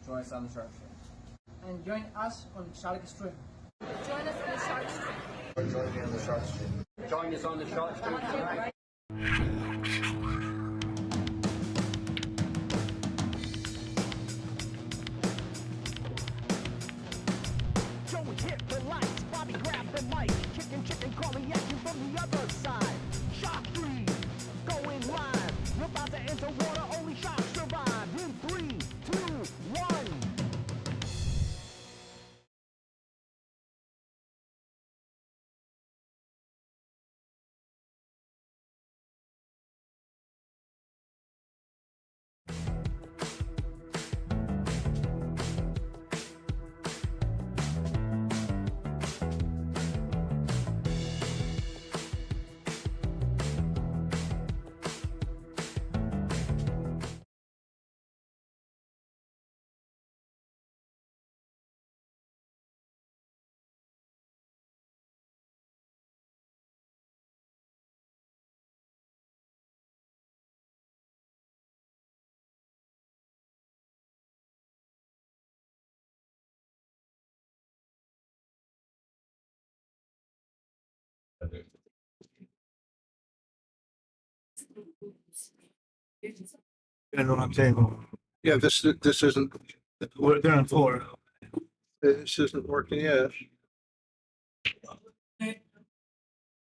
Join us on the Shark Stream. And join us on Shark Stream. Join us on the Shark Stream. Join me on the Shark Stream. Join us on the Shark Stream tonight. Joey hit the lights, Bobby grabbed the mic, chicken calling at you from the other side. Shark Stream, going live. You're about to enter water, only sharks survive. In 3, 2, 1. And on the table. Yeah, this isn't, we're doing 4. This isn't working yet.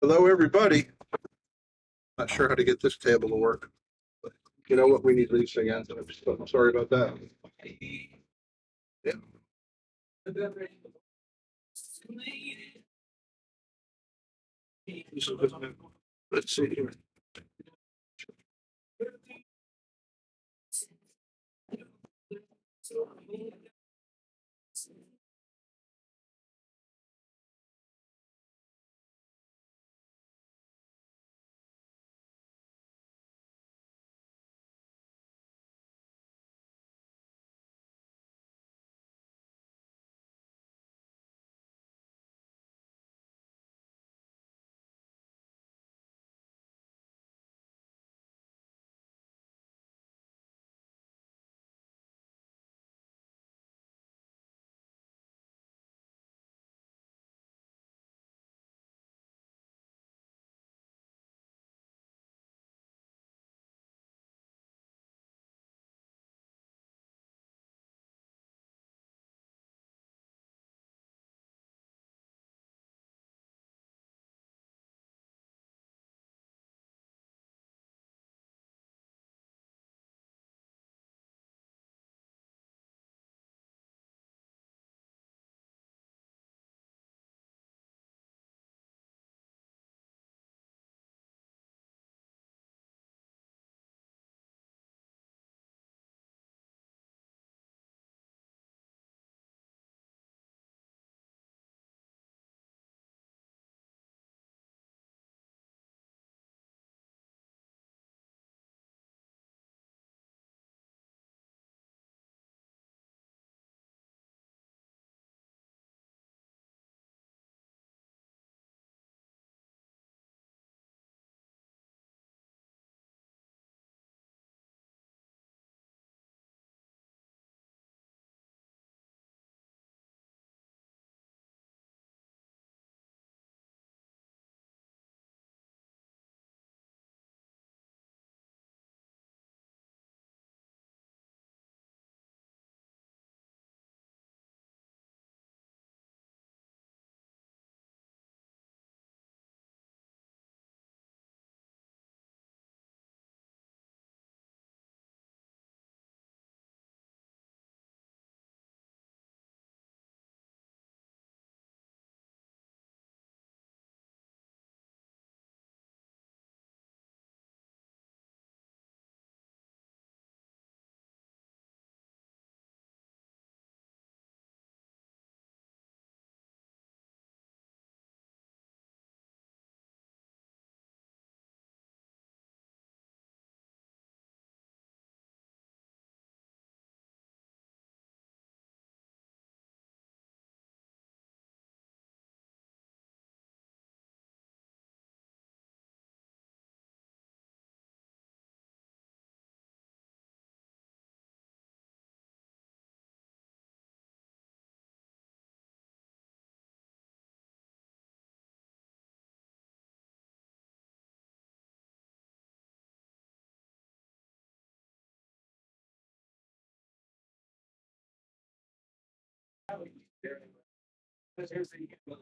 Hello, everybody. Not sure how to get this table to work. But you know what? We need Lisa again. I'm sorry about that. Yeah. Let's see here.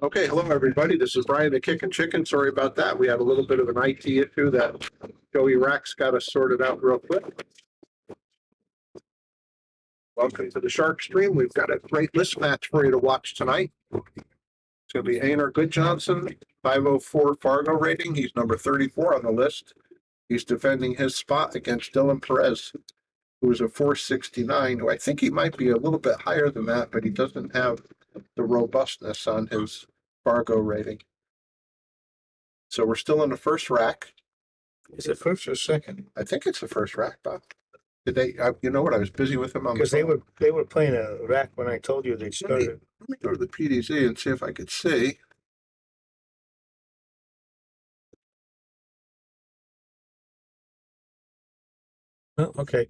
Okay, hello, everybody. This is Brian the Kickin' Chicken. Sorry about that. We had a little bit of an IT issue that Joey Rax got us sorted out real quick. Welcome to the Shark Stream. We've got a great list match for you to watch tonight. It's going to be Einar Gudjansen, 504 Fargo rating. He's number 34 on the list. He's defending his spot against Dylan Perez, who is a 469, who I think he might be a little bit higher than that, but he doesn't have the robustness on his Fargo rating. So we're still in the first rack. Is it first or second? I think it's the first rack, Bob. Did they? You know what? I was busy with them on Because they were playing a rack when I told you they started. Let me go to the PDZ and see if I could see. Oh, okay.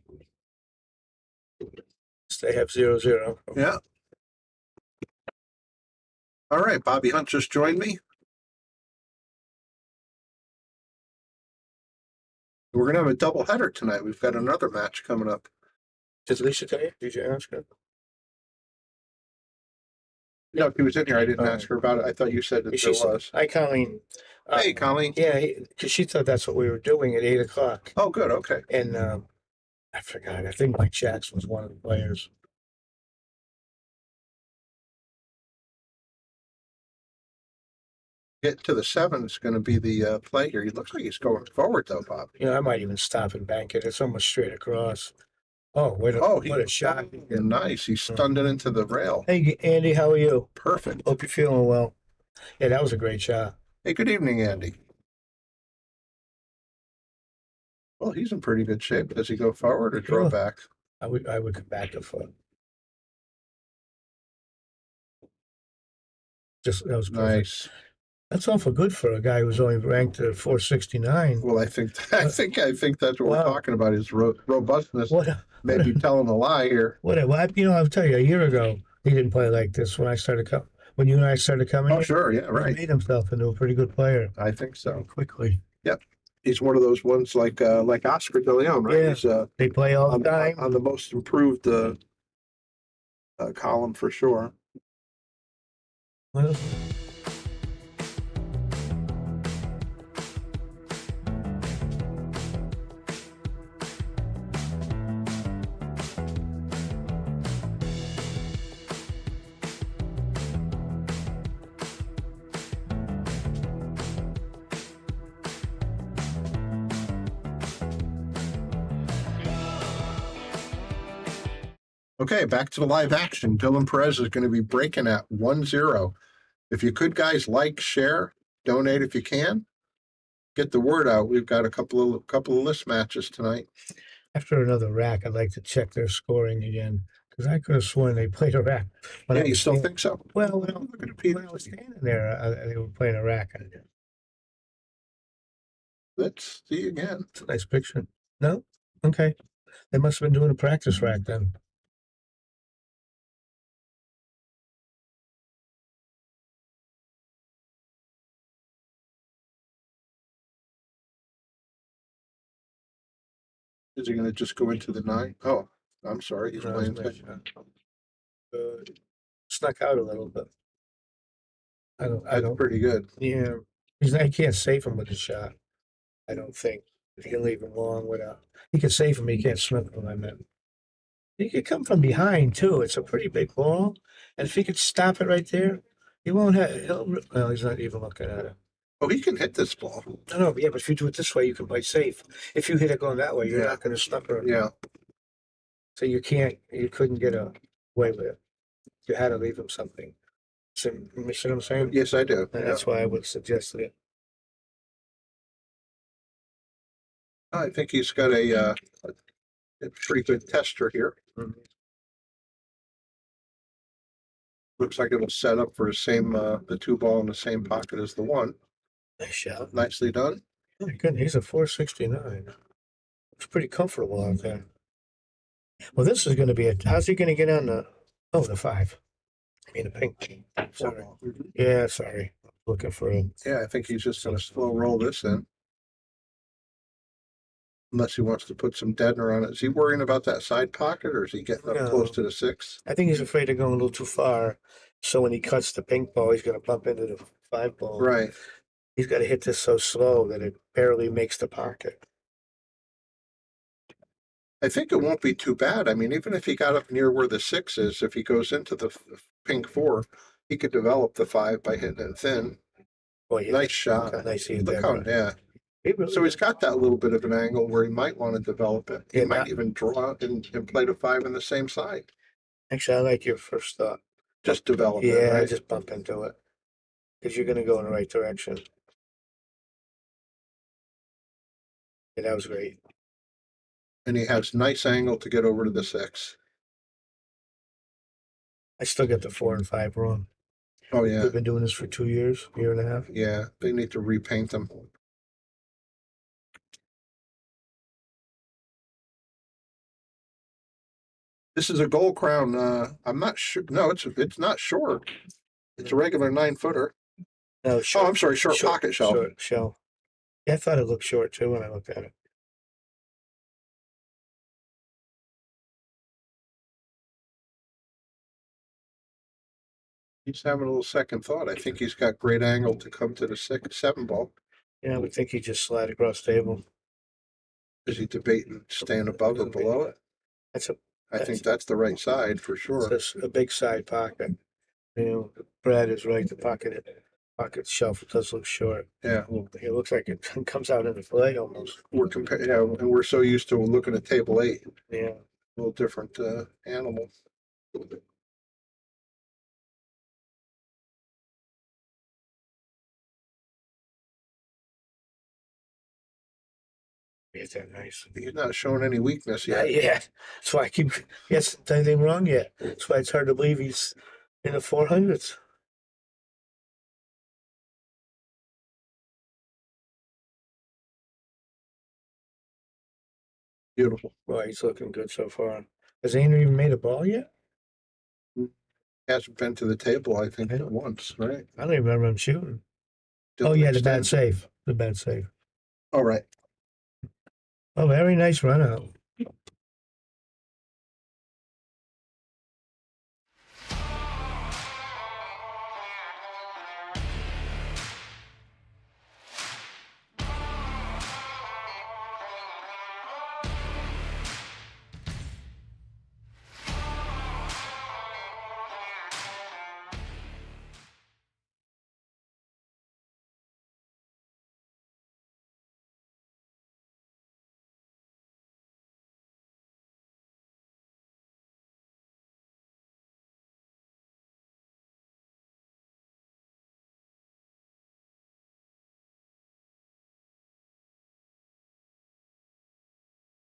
They have 0-0. Yeah. All right, Bobby Hunt just joined me. We're going to have a double header tonight. We've got another match coming up. Did Lisa tell you? Did you ask her? No, she was in here. I didn't ask her about it. I thought you said that there was. Hi, Colleen. Hey, Colleen. Yeah, because she thought that's what we were doing at 8 o'clock. Oh, good. Okay. And I forgot. I think Mike Jackson was one of the players. Get to the 7 is going to be the play here. He looks like he's going forward, though, Bob. You know, I might even stop and bank it. It's almost straight across. Oh, what a shot. Nice. He stunned it into the rail. Hey, Andy, how are you? Perfect. Hope you're feeling well. Yeah, that was a great shot. Hey, good evening, Andy. Well, he's in pretty good shape. Does he go forward or draw back? I would come back to foot. Just that was perfect. Nice. That's awful good for a guy who's only ranked at 469. Well, I think that's what we're talking about is robustness. Maybe telling a lie here. Whatever. I'll tell you, a year ago he didn't play like this when I started coming. When you and I started coming. Oh, sure, yeah, right. He made himself into a pretty good player. I think so. Quickly. Yep. He's one of those ones like Oscar De Leon, right? Yeah. He's, they play all the time on the most improved column for sure. Well, Okay, back to the live action. Dylan Perez is going to be breaking at 1-0. If you could, guys, like, share, donate if you can. Get the word out. We've got a couple of list matches tonight. after another rack, I'd like to check their scoring again because I could have sworn they played a rack. Yeah, you still think so? Well, Look at when I was standing there, they were playing a rack. Let's see again. It's a nice picture. No? Okay. They must have been doing a practice rack then. Is he going to just go into the 9? Oh, I'm sorry. He's playing. Snuck out a little bit. I don't. Pretty good. Yeah, I can't save him with a shot. I don't think if you can leave him long without. He can save him. He can't snip him. I meant. He could come from behind too. It's a pretty big ball, and if he could stop it right there, he won't have. Well, he's not even looking at it. Oh, he can hit this ball. No, yeah, but if you do it this way, you can play safe. If you hit it going that way, you're not going to snap her. Yeah. So you couldn't get away with it. You had to leave him something. So, you see what I'm saying? Yes, I do. And that's why I would suggest it. I think he's got a pretty good tester here. Mhm. Looks like it'll set up for the 2 ball in the same pocket as the 1. Nice shot. Nicely done. Oh, good. He's a 469. It's pretty comfortable out there. Well, this is going to be how's he going to get on the 5? I mean, the pink. Sorry. Yeah, sorry. Looking for him. Yeah, I think he's just going to slow roll this in. Unless he wants to put some deadener on it. Is he worrying about that side pocket or is he getting up No. close to the 6? I think he's afraid of going a little too far. So when he cuts the pink ball, he's going to bump into the 5 ball. Right. He's got to hit this so slow that it barely makes the pocket. I think it won't be too bad. I mean, even if he got up near where the 6 is, if he goes into the pink 4, he could develop the 5 by hitting it thin. Boy, he Nice shot. Nice hit Look there, how, bro. yeah. He really So he's got that little bit of an angle where he might want to develop it. He Yeah, might that- even draw it and play the 5 on the same side. Actually, I like your first thought. Just develop it, Yeah, right? just bump into it. Because you're going to go in the right direction. Yeah, that was great. And he has nice angle to get over to the 6. I still get the 4 and 5 wrong. Oh, yeah. We've been doing this for 2 years, year and a half. Yeah, they need to repaint them. This is a gold crown. I'm not sure. No, it's not short. It's a regular 9-footer. No, Oh, I'm sorry, short pocket shelf. Short shell. Yeah, I thought it looked short too when I looked at it. He's having a little second thought. I think he's got great angle to come to the 7 ball. Yeah, I would think he just slide across the table. Is he debating staying above or below it? That's a I think that's the right side for sure. It's a big side pocket. You know, Brad is right. The pocket shelf does look short. Yeah, It looks like it comes out in the play almost. we're comparing, yeah, and we're so used to looking at table 8, Yeah. a little different animal. Is that nice? He's not showing any weakness yet. Yeah. That's why I keep yes, anything wrong yet. That's why it's hard to believe he's in the 400s. Beautiful. Boy, he's looking good so far. Has Einar even made a ball yet? Hasn't been to the table, I think, Okay. once, right? I don't even remember him shooting. Didn't Oh yeah, the bad extend. save. The bad save. All right. Oh, very nice run out.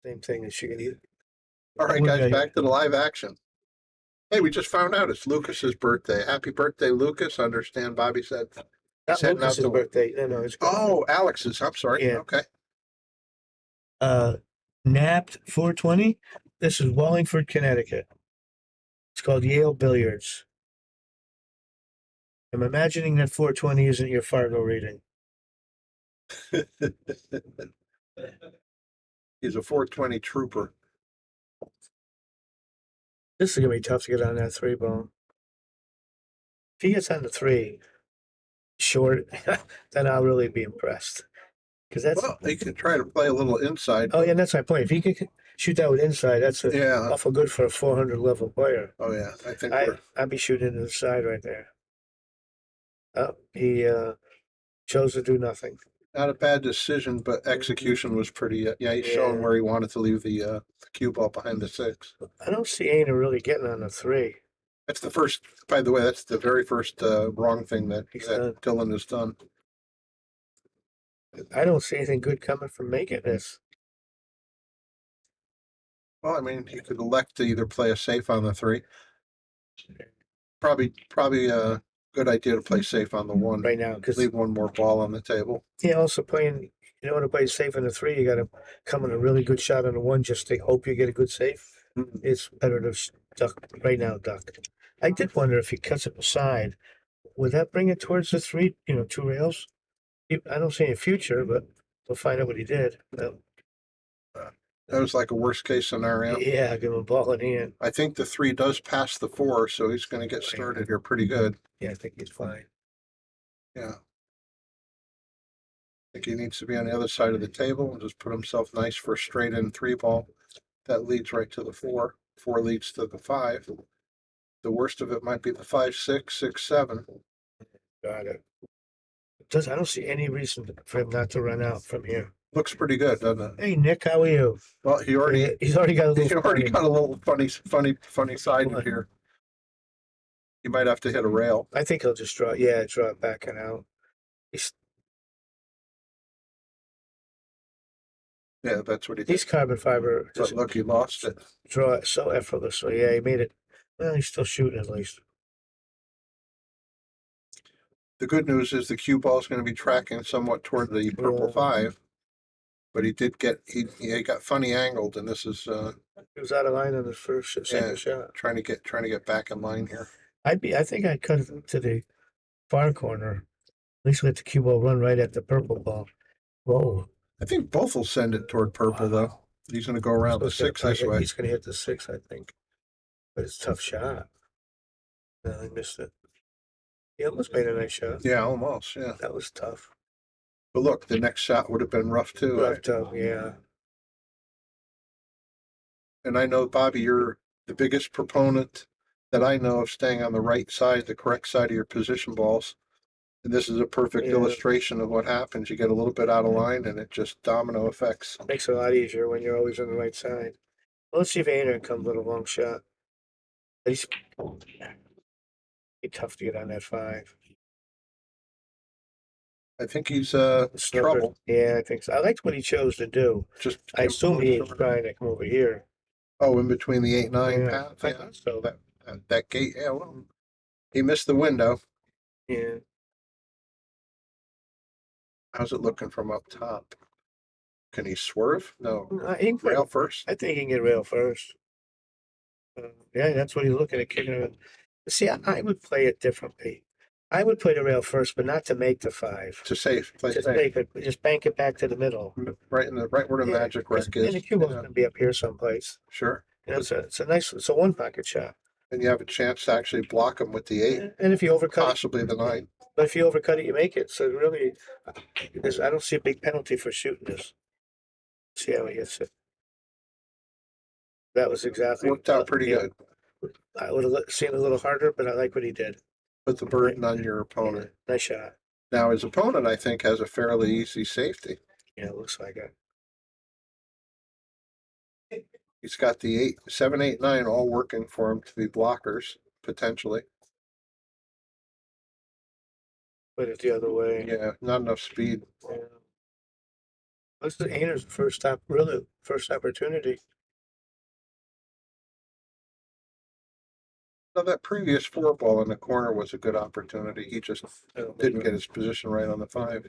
Same thing as you. All right, Okay. guys, back to the live action. Hey, we just found out it's Lucas's birthday. Happy birthday, Lucas. Understand Bobby said. Not heading out Lucas's to- birthday. No, it's Oh, Alex's. I'm sorry. Yeah. Okay. Napped 420. This is Wallingford, Connecticut. It's called Yale Billiards. I'm imagining that 420 isn't your Fargo reading. He's a 420 trooper. This is gonna be tough to get on that 3 ball. If he gets on the 3 short, then I'll really be impressed. Because that's Well, he can try to play a little inside. oh yeah, that's my point. If he can shoot that with inside, that's Yeah. awful good for a 400 level player. Oh, yeah. I think I'd be shooting to the side right there. Oh, he chose to do nothing. not a bad decision, but execution was pretty. Yeah, he's showing Yeah. where he wanted to leave the cue ball behind the 6. I don't see Einar really getting on the 3. That's the first. By the way, that's the very first wrong thing that He's done. Dylan has done. I don't see anything good coming from making this. Well, I mean, he could elect to either play a safe on the 3. Probably a good idea to play safe on the 1. Right now, because Leave one more ball on the table. yeah, also playing, you know, to play safe on the 3, you got to come in a really good shot on the 1 just to hope you get a good safe. Mhm. It's better to duck right now, duck. I did wonder if he cuts it aside, would that bring it towards the 3, 2 rails? I don't see any future, but we'll find out what he did. That was like a worst case scenario. Yeah, give him a ball in hand. I think the 3 does pass the 4, so he's going to get started here pretty good. Yeah, I think he's fine. Yeah. I think he needs to be on the other side of the table and just put himself nice for a straight in 3 ball. That leads right to the 4. 4 leads to the 5. The worst of it might be the 5, 6, 6, 7. Got it. I don't see any reason for him not to run out from here. Looks pretty good, doesn't it? Hey, Nick, how are you? Well, he's already got a little. got a little funny side in here. He might have to hit a rail. I think he'll just draw it back and out. Yeah, that's what he did. He's carbon fiber. But look, he lost it. Draw it so effortlessly. Yeah, he made it. Well, he's still shooting at least. The good news is the cue ball is going to be tracking somewhat toward the purple 5, but he got funny angled, and this is He was out of line on his second shot. trying to get back in line here. I think I'd cut it to the far corner. At least let the cue ball run right at the purple ball. Whoa. I think both will send it toward purple though. He's going to go around the 6 this way. He's going to hit the 6, I think. But it's a tough shot. No, he missed it. He almost made a nice shot. Yeah, almost. Yeah, That was tough. but look, the next shot would have been rough too. Left yeah. And I know, Bobby, you're the biggest proponent that I know of staying on the right side, the correct side of your position balls. And this is a perfect Yeah. illustration of what happens. You get a little bit out of line and it just domino effects. Makes it a lot easier when you're always on the right side. Well, let's see if Einar comes with a long shot. He's be tough to get on that 5. I think he's Snooker. trouble. Yeah, I think so. I liked what he chose to do. Just I assume he was trying to come over here. in between the 8-9 Yeah, path. I Yeah, thought so. that gate. Yeah, well, he missed the window. Yeah. How's it looking from up top? Can he swerve? No. He can Rail first. I think he can get rail first. Yeah, that's what he's looking at, kicking it. See, I would play it differently. I would play the rail first, but not to make the 5. To safe. Play Just safe. make it, just bank it back to the middle. Right where the Yeah, magic wreck And is. the cue ball's Yeah, gonna be up here someplace. sure. You know, it's a 1-pocket shot. And you have a chance to actually block him with the 8, And if you overcut it, possibly the 9. but if you overcut it, you make it. So really, I don't see a big penalty for shooting this. See how he hits it. That was exactly. Worked out pretty yeah. good. I would have seen it a little harder, but I like what he did. Put the burden on your opponent. Nice shot. Now his opponent, I think, has a fairly easy safety. Yeah, it looks like it. He's got the 8, 7, 8, 9 all working for him to be blockers, potentially. Put it the other way. Yeah, not enough speed. Yeah. This is Einar's first opportunity. Now that previous 4 ball in the corner was a good opportunity. He just didn't get his position right on the 5.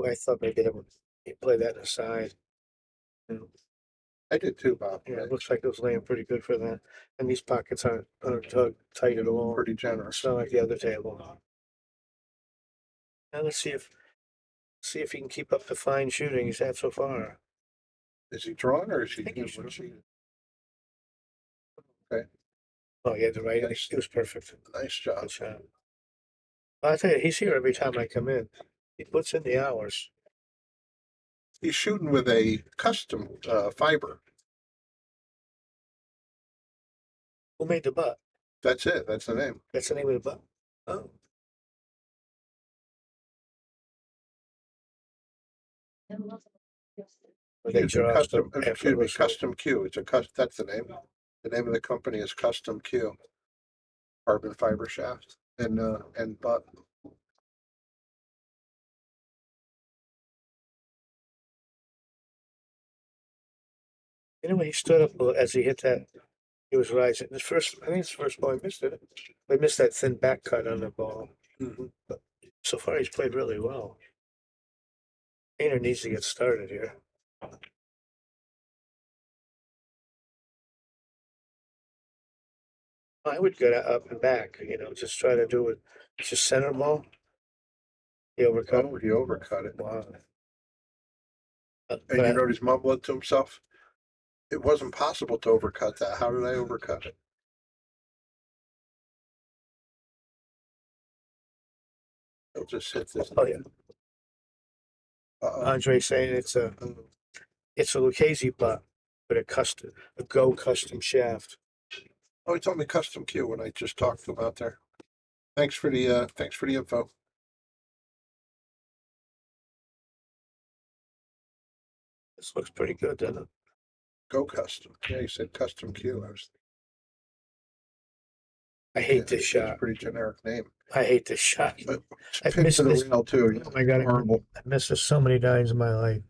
I thought maybe they would play that aside. I did too, Bob. Yeah, it looks like it was laying pretty good for that. And these pockets aren't tight at all. Pretty generous. It's not like the other table. Now let's see if he can keep up the fine shooting he's had so far. Is he drawn or is he? I think he's what's he- Oh yeah, the right. Nice. It was perfect. Nice job. Good shot. Well, I tell you, he's here every time I come in. He puts in the hours. He's shooting with a custom fiber. Who made the butt? That's it. That's the name. That's the name of the butt. Oh. They It's a draw custom. some Excuse me, effortlessly. Custom Q. It's a that's the name. The name of the company is Custom Q. Carbon fiber shaft and butt. Anyway, he stood up as he hit that. He was rising. I think his first ball, he missed it. He missed that thin back cut on the ball. But so far, he's played really well. Einar needs to get started here. I would go up and back, just try to do it. Just center ball. He overcut. Oh, he overcut it. Wow. And you know he's mumbling to himself? It wasn't possible to overcut that. How did I overcut it? He'll just hit this. Oh yeah. Uh-oh. Andre saying it's a Lucchese butt with a Go custom shaft. Oh, he told me custom Q when I just talked to him out there. Thanks for the info. This looks pretty good, doesn't it? Go custom. Yeah, he said custom Q. I hate this shot. It's a pretty generic name. I hate this shot. But I've pin missed to the this. rail too. Oh my God, Horrible. I missed this so many times in my life.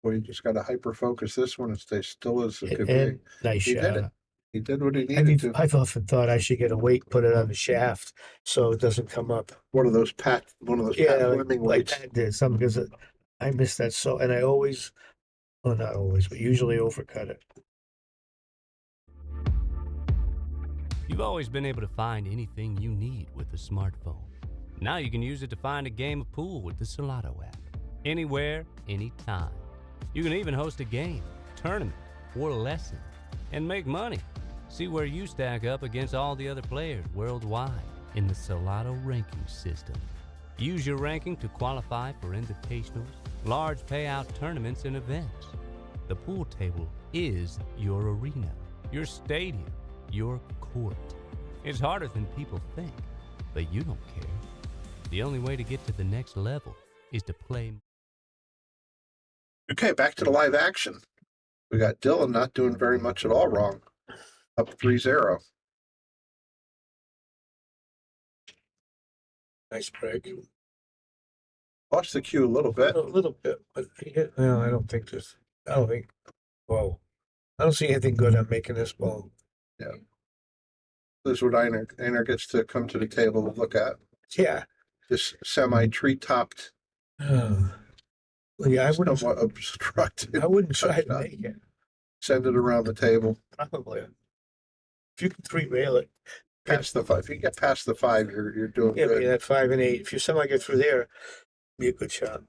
Well, you just got to hyper focus this one and stay still as it could And be. nice He shot. did it. He did what he needed to. I've often thought I should get a weight, put it on the shaft, so it doesn't come up. One of those Pat Fleming like weights. Pat did something because I miss that so, and I always, well, not always, but usually overcut it. You've always been able to find anything you need with a smartphone. Now you can use it to find a game of pool with the Solato app. Anywhere, anytime. You can even host a game, tournament, or lesson, and make money. See where you stack up against all the other players worldwide in the Solato ranking system. Use your ranking to qualify for invitationals, large payout tournaments, and events. The pool table is your arena, your stadium, your court. It's harder than people think, but you don't care. The only way to get to the next level is to play. Okay, back to the live action. We got Dylan not doing very much at all wrong. Up 3-0. Nice break. Lost the cue a little bit. A little bit, but no, I don't think. Whoa. I don't see anything good on making this ball. Yeah. This is what Einar gets to come to the table to look at. Yeah. This semi-tree-topped, Well, yeah, I wouldn't obstructed. try to make it. Send it around the table. Probably. If you can three-rail it. Past the 5. If you get past the 5, you're doing Yeah, good. but at 5 and 8, if you somehow get through there, be a good shot.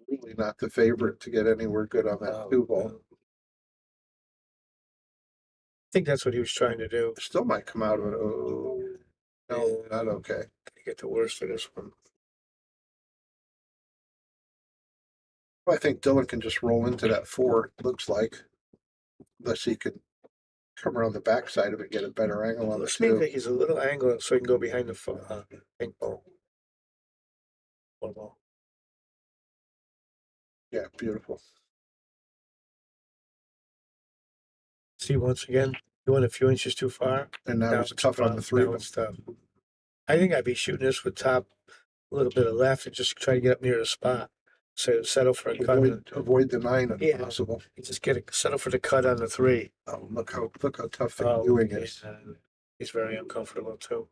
Really not the favorite to get anywhere good on that 2 ball. I think that's what he was trying to do. Still might come out of it. Oh, no, not okay. Get the worst of this one. Well, I think Dylan can just roll into that 4, it looks like. Unless he can come around the backside of it, get a better angle on the This means 2. that he's a little angle so he can go behind the pink ball. One ball. Yeah, beautiful. See, once again, you went a few inches too far. And now it's tough on the 3 Now ball. it's tough. I think I'd be shooting this with top, a little bit of left, and just try to get up near the spot. So settle for a cut. Avoid the 9 if Yeah. possible. You just settle for the cut on the 3. Oh, look how tough the doing is. yeah. He's very uncomfortable too.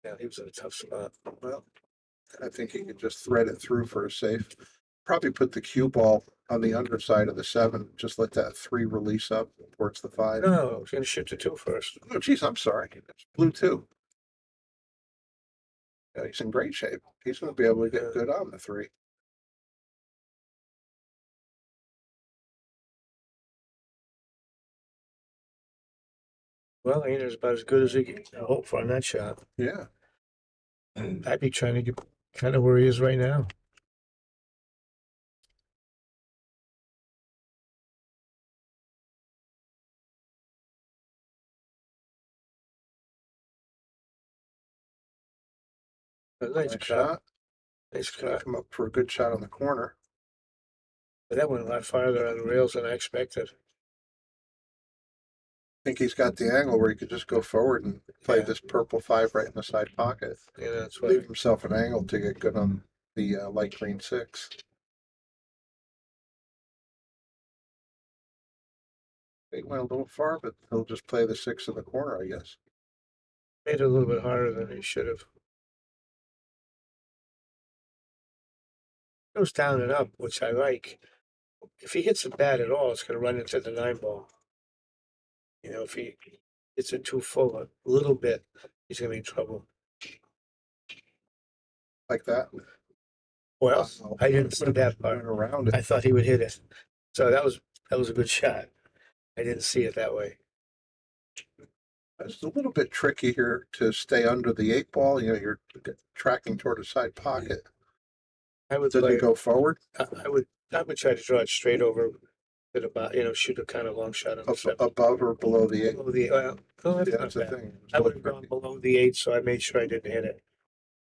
Yeah, he was in a tough spot. Well, I think he could just thread it through for a safe. Probably put the cue ball on the underside of the 7. Just let that 3 release up towards the 5. No, I was going to shoot the 2 first. Oh, geez, I'm sorry. It's blue 2. Yeah, he's in great shape. He's going to be able to get good on the 3. Well, Einar's about as good as he can hope for on that shot. Yeah. I'd be trying to get kind of where he is right now. Nice shot. Nice cut. Come up for a good shot on the corner. But that went a lot farther on the rails than I expected. I think he's got the angle where he could just go forward and play Yeah. this purple 5 right in the side pocket. Yeah, that's what. Leave himself an angle to get good on the light green 6. He went a little far, but he'll just play the 6 in the corner, I guess. Made it a little bit harder than he should have. Goes down and up, which I like. If he hits it bad at all, it's going to run into the 9 ball. You know, if he hits it too full a little bit, he's going to be in trouble. Like that. Well, Wow. I didn't see that Went part. around it. I thought he would hit it. So that was a good shot. I didn't see it that way. It's a little bit tricky here to stay under the 8 ball. You know, you're tracking toward a side pocket. I would Did play, it go forward? I would try to draw it straight over at about, shoot a kind of long shot on the 7. Above or below the 8? Below the, no, that's Yeah, not that's the bad. thing. I would have gone below the 8, so I made sure I didn't hit it.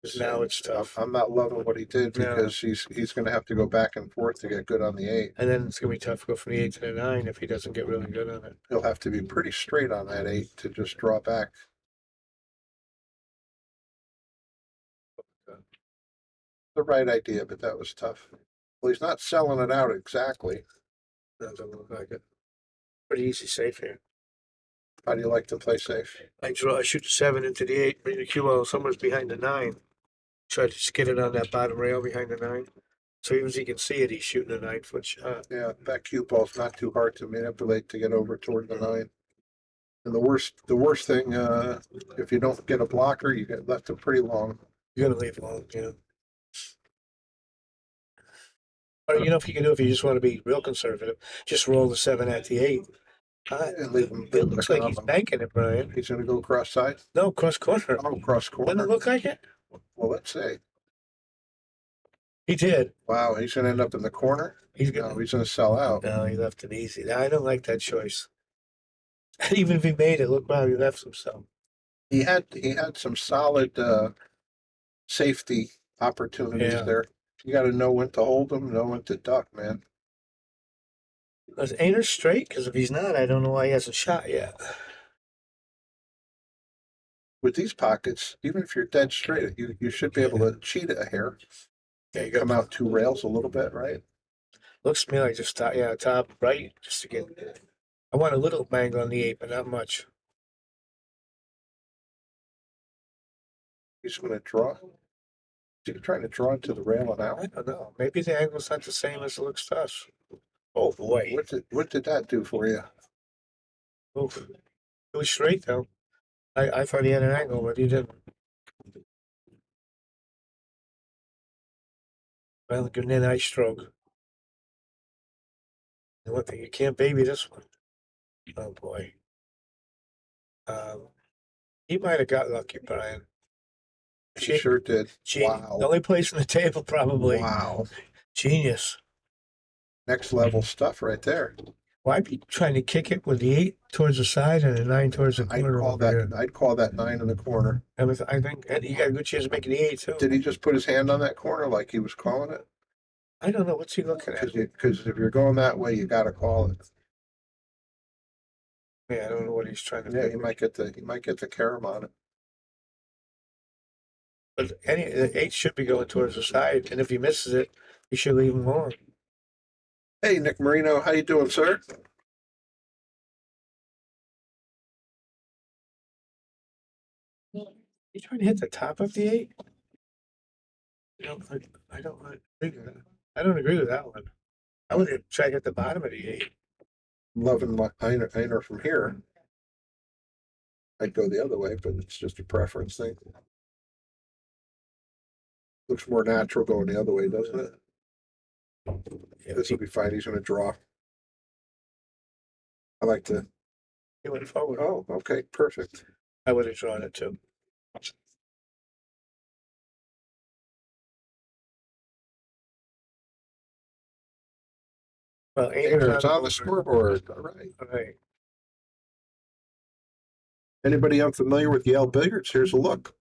Because now it's tough. I'm not loving what he did No. because he's going to have to go back and forth to get good on the 8. And then it's going to be tough to go from the 8 to the 9 if he doesn't get really good on it. He'll have to be pretty straight on that 8 to just draw back. The right idea, but that was tough. Well, he's not selling it out exactly. Doesn't look like it. Pretty easy safe here. How do you like to play safe? I shoot the 7 into the 8, bring the cue ball somewhere's behind the 9. Try to skid it on that bottom rail behind the 9. So even as he can see it, he's shooting a 9-foot shot. Yeah, that cue ball's not too hard to manipulate to get over toward the 9. And the worst thing, if you don't get a blocker, you get left it pretty long. You gotta leave alone, Or if you can do, if you just want to be real conservative, just roll the 7 at the 8. And leave him. It looks like he's banking it, Brian. He's going to go cross side. No, cross corner. Oh, cross Doesn't corner. it look like it? Well, let's see. He did. Wow, he's going to end up in the corner. He's No, gonna. he's going to sell out. No, he left it easy. I don't like that choice. Even if he made it, look, wow, he left himself. He had some solid safety opportunities Yeah. there. You got to know when to hold them, know when to duck, man. Is Einar straight? Because if he's not, I don't know why he hasn't shot yet. With these pockets, even if you're dead straight, you should be able to cheat a hair. Yeah, you Come out 2 rails a little bit, right? Looks to me like just top right, just to get. I want a little bang on the 8, but not much. He's going to draw. Is he trying to draw into the rail and I out? don't know. Maybe the angle's not the same as it looks to us. Oh boy. What did that do for you? Oof. It was straight though. I thought he had an angle, but he didn't. Well, good nice stroke. And one thing, you can't baby this one. Oh boy. He might have got lucky, Brian. He sure did. The only place on the table, probably. Wow. Genius. Next level stuff right there. Well, I'd be trying to kick it with the 8 towards the side and the 9 towards the corner. I'd call that 9 in the corner. I think he got a good chance of making the 8 too. Did he just put his hand on that corner like he was calling it? I don't know. What's he looking at? Because if you're going that way, you got to call it. Yeah, I don't know what he's trying to Yeah, do. he might get the carom on it. But the 8 should be going towards the side, and if he misses it, he should leave him alone. Hey, Nick Marino, how you doing, sir? You trying to hit the top of the 8? I don't agree with that one. I would try to hit the bottom of the 8. I'm loving my Einar from here. I'd go the other way, but it's just a preference thing. Looks more natural going the other way, doesn't it? Yeah, This will be fine. He's going to draw. I like to. he went forward. Oh, okay, perfect. I would have drawn it too. Well, Einar, on the scoreboard. All right. All right. Anybody unfamiliar with Yale Billiards? Here's a look.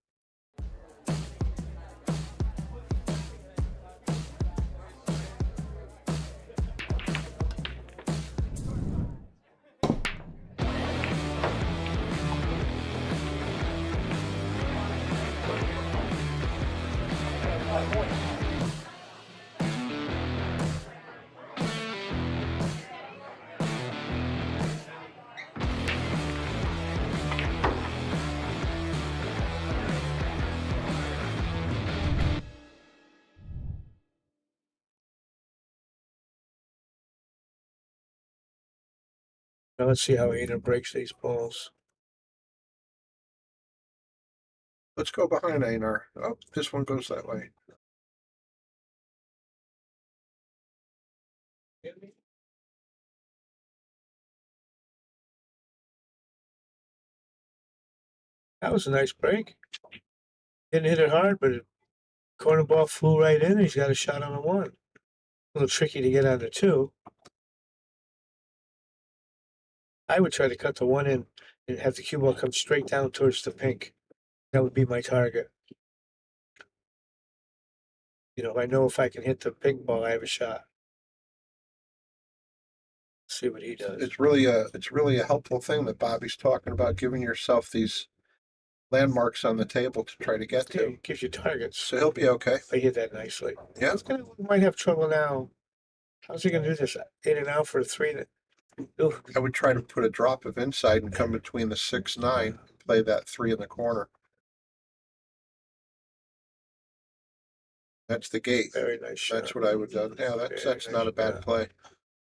Now let's see how Einar breaks these balls. Let's go behind Einar. Oh, this one goes that way. That was a nice break. Didn't hit it hard, but the corner ball flew right in. He's got a shot on the one. A little tricky to get on the two. I would try to cut the one in and have the cue ball come straight down towards the pink. That would be my target. You know, I know if I can hit the pink ball, I have a shot. See what he does. It's really a helpful thing that Bobby's talking about, giving yourself these landmarks on the table to try to get Yeah, to. it gives you targets. So he'll be okay. I hit that nicely. Yeah. He's gonna might have trouble now. How's he gonna do this? In and out for a three. Ooh, I would try to put a drop of inside and come between the 6-9, play that 3 in the corner. That's the gate. very nice shot. That's what I would do. Yeah, that's not a bad play.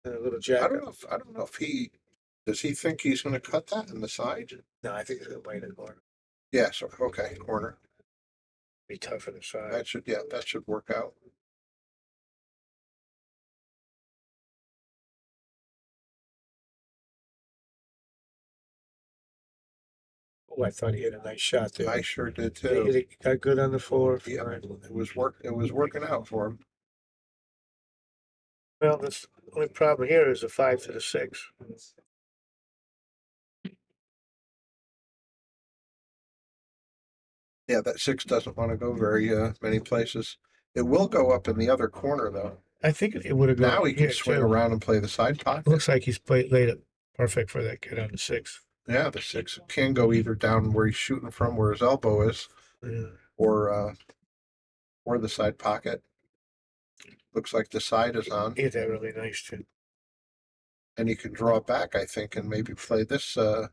And a little I jack. don't know if he does he think he's gonna cut that in the side? No, I think he's gonna bite it corner. Yeah, so okay, corner. Be tough in the side. That should work out. Oh, I thought he hit a nice shot there. I sure did He too. hit it, got good on the floor. Yeah, Fine. it was working out for him. Well, the only problem here is the 5 to the 6. Yeah, that 6 doesn't want to go very many places. It will go up in the other corner though. I think it would have gone. Now he can here, swing too. around and play the side pocket. Looks like he's laid it perfect for that kid on the 6. Yeah, the 6 can go either down where he's shooting from, where his elbow is, Yeah. or the side pocket. Looks like the side is on, He hit that really nice too. and he can draw back, I think, and maybe play this side.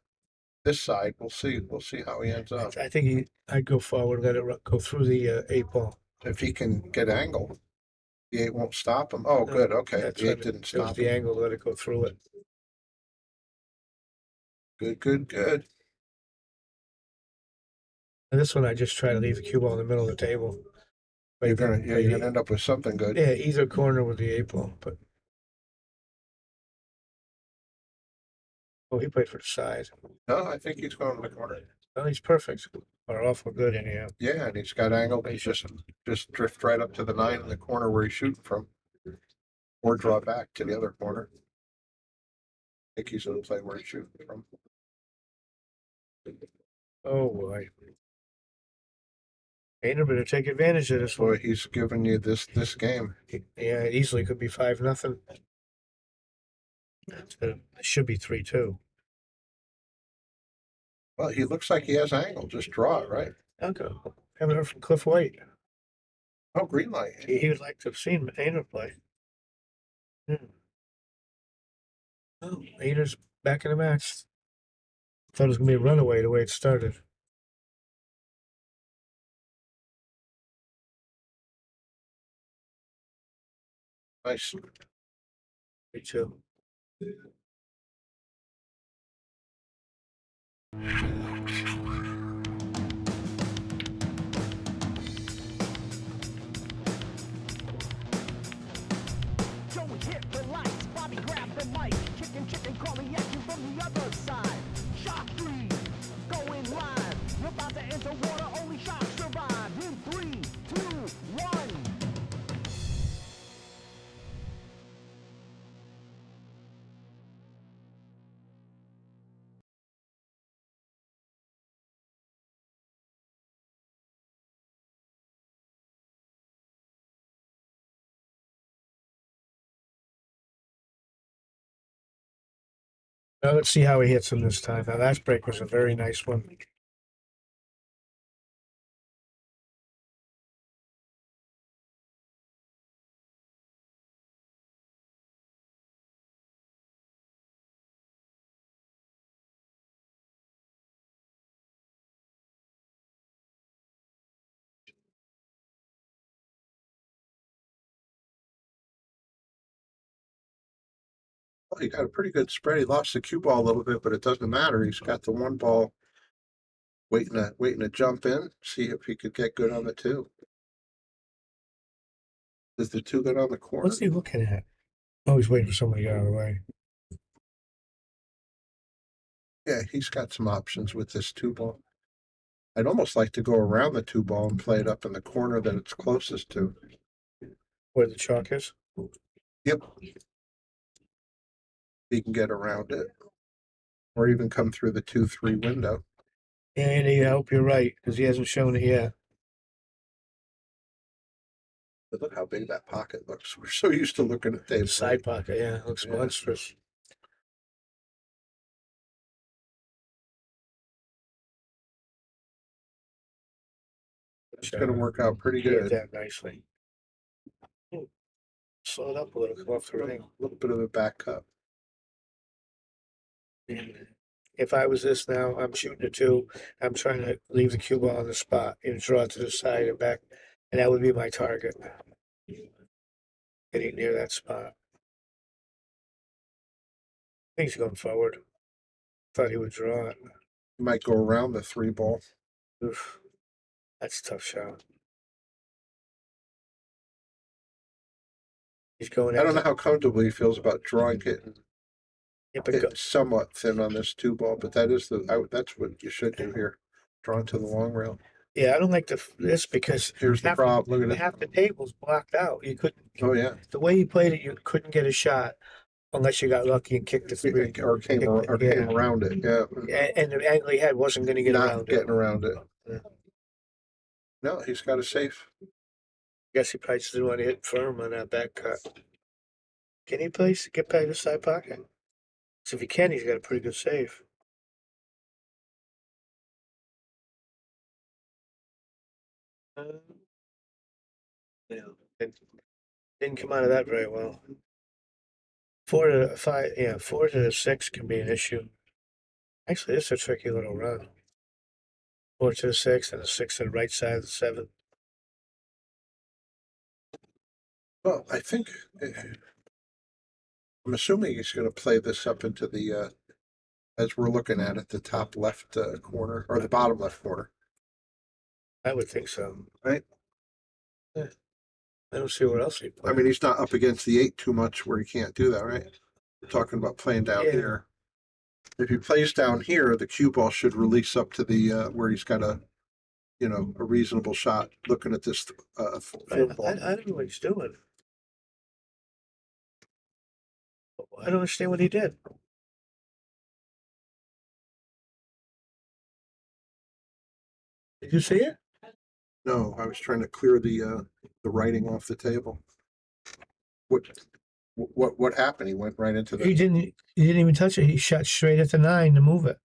We'll see. We'll see how he ends up. I think I'd go forward, let it go through the 8 ball. If he can get angle, the 8 won't stop him. Oh, good. Okay, That's the 8 right. didn't It was stop the him. angle, let it go through it. Good. And this one, I just try to leave the cue ball in the middle of the table. You're gonna end up with something good. Yeah, either corner with the 8 ball, but. Oh, he played for the side. No, I think he's going to the corner. Oh, he's perfect. Or awful good anyhow. Yeah, and he's got angle. He's just drift right up to the 9 in the corner where he's shooting from, or draw back to the other corner. I think he's going to play where he's shooting from. Oh boy. Einar better take advantage of this one. Boy, he's giving you this game. Yeah, it easily could be 5-0. It should be 3-2. Well, he looks like he has angle. Just draw it, right? Okay. Haven't heard from Cliff White. Oh, green light. He would like to have seen Einar play. Oh, Einar's back in the match. Thought it was gonna be a runaway the way it started. Nice. 3-2. Joey hit the lights, Bobby grabbed the mic, chicken calling at you from the other side. Shock 3, going live. You're about to enter water, only shock survive. In 3, 2, 1. Now let's see how he hits him this time. Now that break was a very nice one. He got a pretty good spread. He lost the cue ball a little bit, but it doesn't matter. He's got the one ball waiting to jump in, see if he could get good on the two. Is the two good on the corner? What's he looking at? Oh, he's waiting for somebody to get out of the way. Yeah, he's got some options with this two ball. I'd almost like to go around the two ball and play it up in the corner that it's closest to. Where the chalk is? Yep. He can get around it. Or even come through the 2-3 window. Yeah, Andy, I hope you're right, because he hasn't shown it yet. But look how big that pocket looks. We're so used to looking at tables. Side pocket, yeah, looks Yeah. monstrous. It's going to work out pretty He hit good. that nicely. Slow it up a little, come off the ring. A little bit of a back cut. If I was this now, I'm shooting a two. I'm trying to leave the cue ball on the spot and draw it to the side and back, and that would be my target. Getting near that spot. I think he's going forward. Thought he would draw it. He might go around the three ball. Oof. That's a tough shot. He's going I don't know how comfortable he feels about drawing it. Yeah, but go, It's somewhat thin on this two ball, but that is that's what you should do here. Draw to the long rail. yeah, I don't like this because Here's the problem. Look at it. half the table's blocked out. You couldn't. Oh yeah. The way he played it, you couldn't get a shot unless you got lucky and kicked the three. Or came around it. Yeah. And the angle he had wasn't going to get Not around getting it. around it. Yeah. No, he's got a safe. Guess he probably just didn't want to hit firm on that back cut. Can he get back to the side pocket? So if he can, he's got a pretty good save. Yeah, didn't come out of that very well. 4 to 5, yeah, 4 to 6 can be an issue. Actually, this is a tricky little run. 4 to the 6 and a 6 to the right side of the 7. Well, I think I'm assuming he's going to play this up into the as we're looking at it, the top left corner or the bottom left corner. I would think so. Right. Yeah. I don't see where else he'd play. I mean, he's not up against the 8 too much where he can't do that, right? We're talking about playing down Yeah. here. If he plays down here, the cue ball should release up to the where he's got a reasonable shot. Looking at this field ball. I don't know what he's doing. I don't understand what he did. Did you see it? No, I was trying to clear the writing off the table. What happened? He went right into He the. didn't even touch it. He shot straight at the 9 to move it.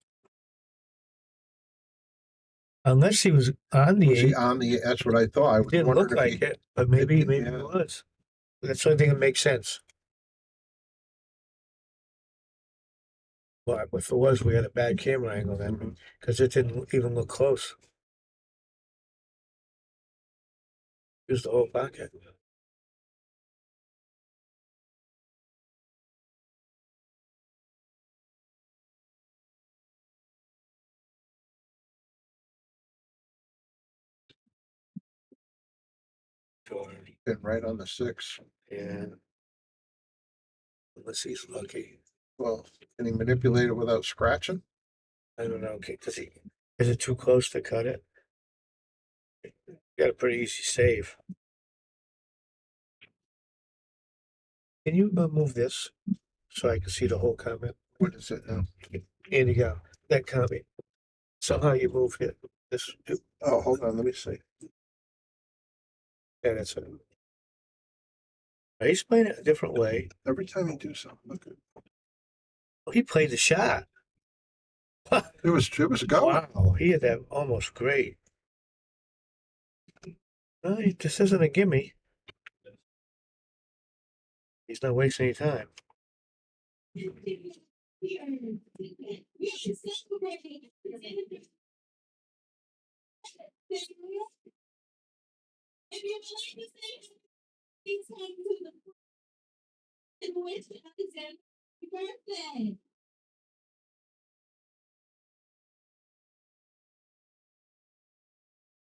Unless he was on the Was 8. he on the? That's what I thought. I was Didn't wondering look if like he, it, but maybe yeah. it was. That's the only thing that makes sense. But if it was, we had a bad camera angle then, because it didn't even look close. Here's the whole pocket. been right on the 6. Yeah. Unless he's lucky. Well, can he manipulate it without scratching? I don't know. Is it too close to cut it? Got a pretty easy save. Can you move this so I can see the whole comment? What is it now? Here you go. That comment. Somehow you moved it. This. Oh, hold on. Let me see. Yeah, that's it. He's playing it a different way. Every time you do something, look at He played the shot. it was going. Wow, he had that almost great. No, this isn't a gimme. He's not wasting any time.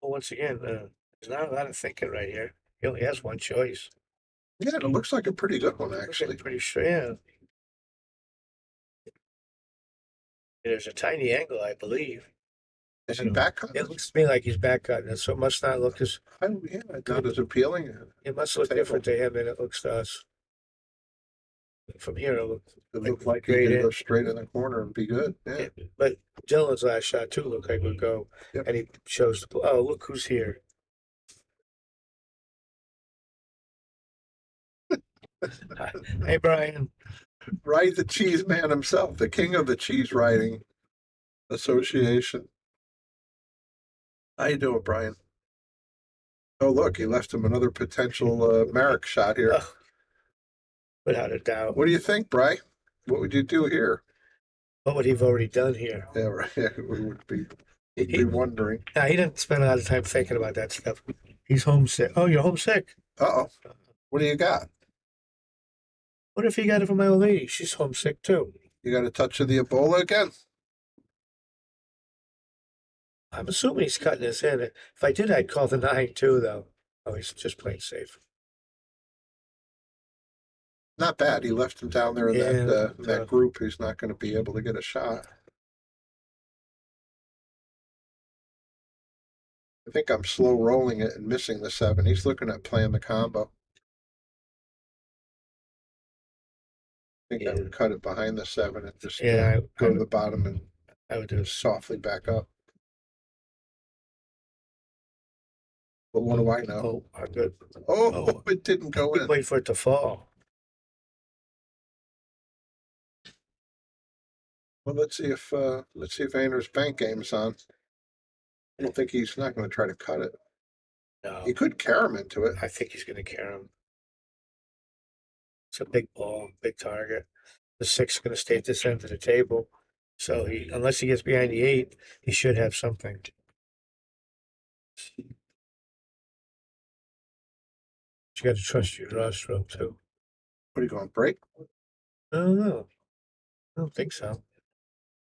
Well, once again, there's not a lot of thinking right here. He only has one choice. Yeah, it looks like a pretty good one, actually. Pretty sure, yeah. There's a tiny angle, I believe. Is he back on It it? looks to me like he's back cutting it, so it must not look as Yeah, not as appealing. it must look different to him than it looks to us. From here, it looks It looked like he straight could in. go straight in the corner and be good. Yeah. But Dylan's last shot too looked like would go, Yep. and he shows the. Oh, look who's here! Hey, Brian. Ride the cheese man himself, the king of the cheese riding association. How you doing, Brian? Oh, look, he left him another potential Merrick shot here. Oh, without a doubt. What do you think, Bry? What would you do here? What would he have already done here? Yeah, right. We would be wondering. Now, he didn't spend a lot of time thinking about that stuff. He's homesick. Oh, you're homesick? Uh-oh. What do you got? What if he got it from my old lady? She's homesick too. You got a touch of the Ebola again? I'm assuming he's cutting his in. If I did, I'd call the 9 too, though. Oh, he's just playing safe. Not bad. He left him down there in Yeah, that group. He's not going to be able to get a shot. I think I'm slow rolling it and missing the 7. He's looking at playing the combo. I think I would cut it behind the 7 and just go to the bottom and I would do softly back up. But what do I know? Oh, good. Oh, it didn't go in. Wait for it to fall. Well, let's see if Einer's bank game's on. I don't think he's not going to try to cut it. No, He could carry him into it. I think he's going to carry him. It's a big ball, big target. The 6 is going to stay at this end of the table. So unless he gets behind the 8, he should have something. You got to trust your draw stroke too. What are you going to break? I don't know. I don't think so.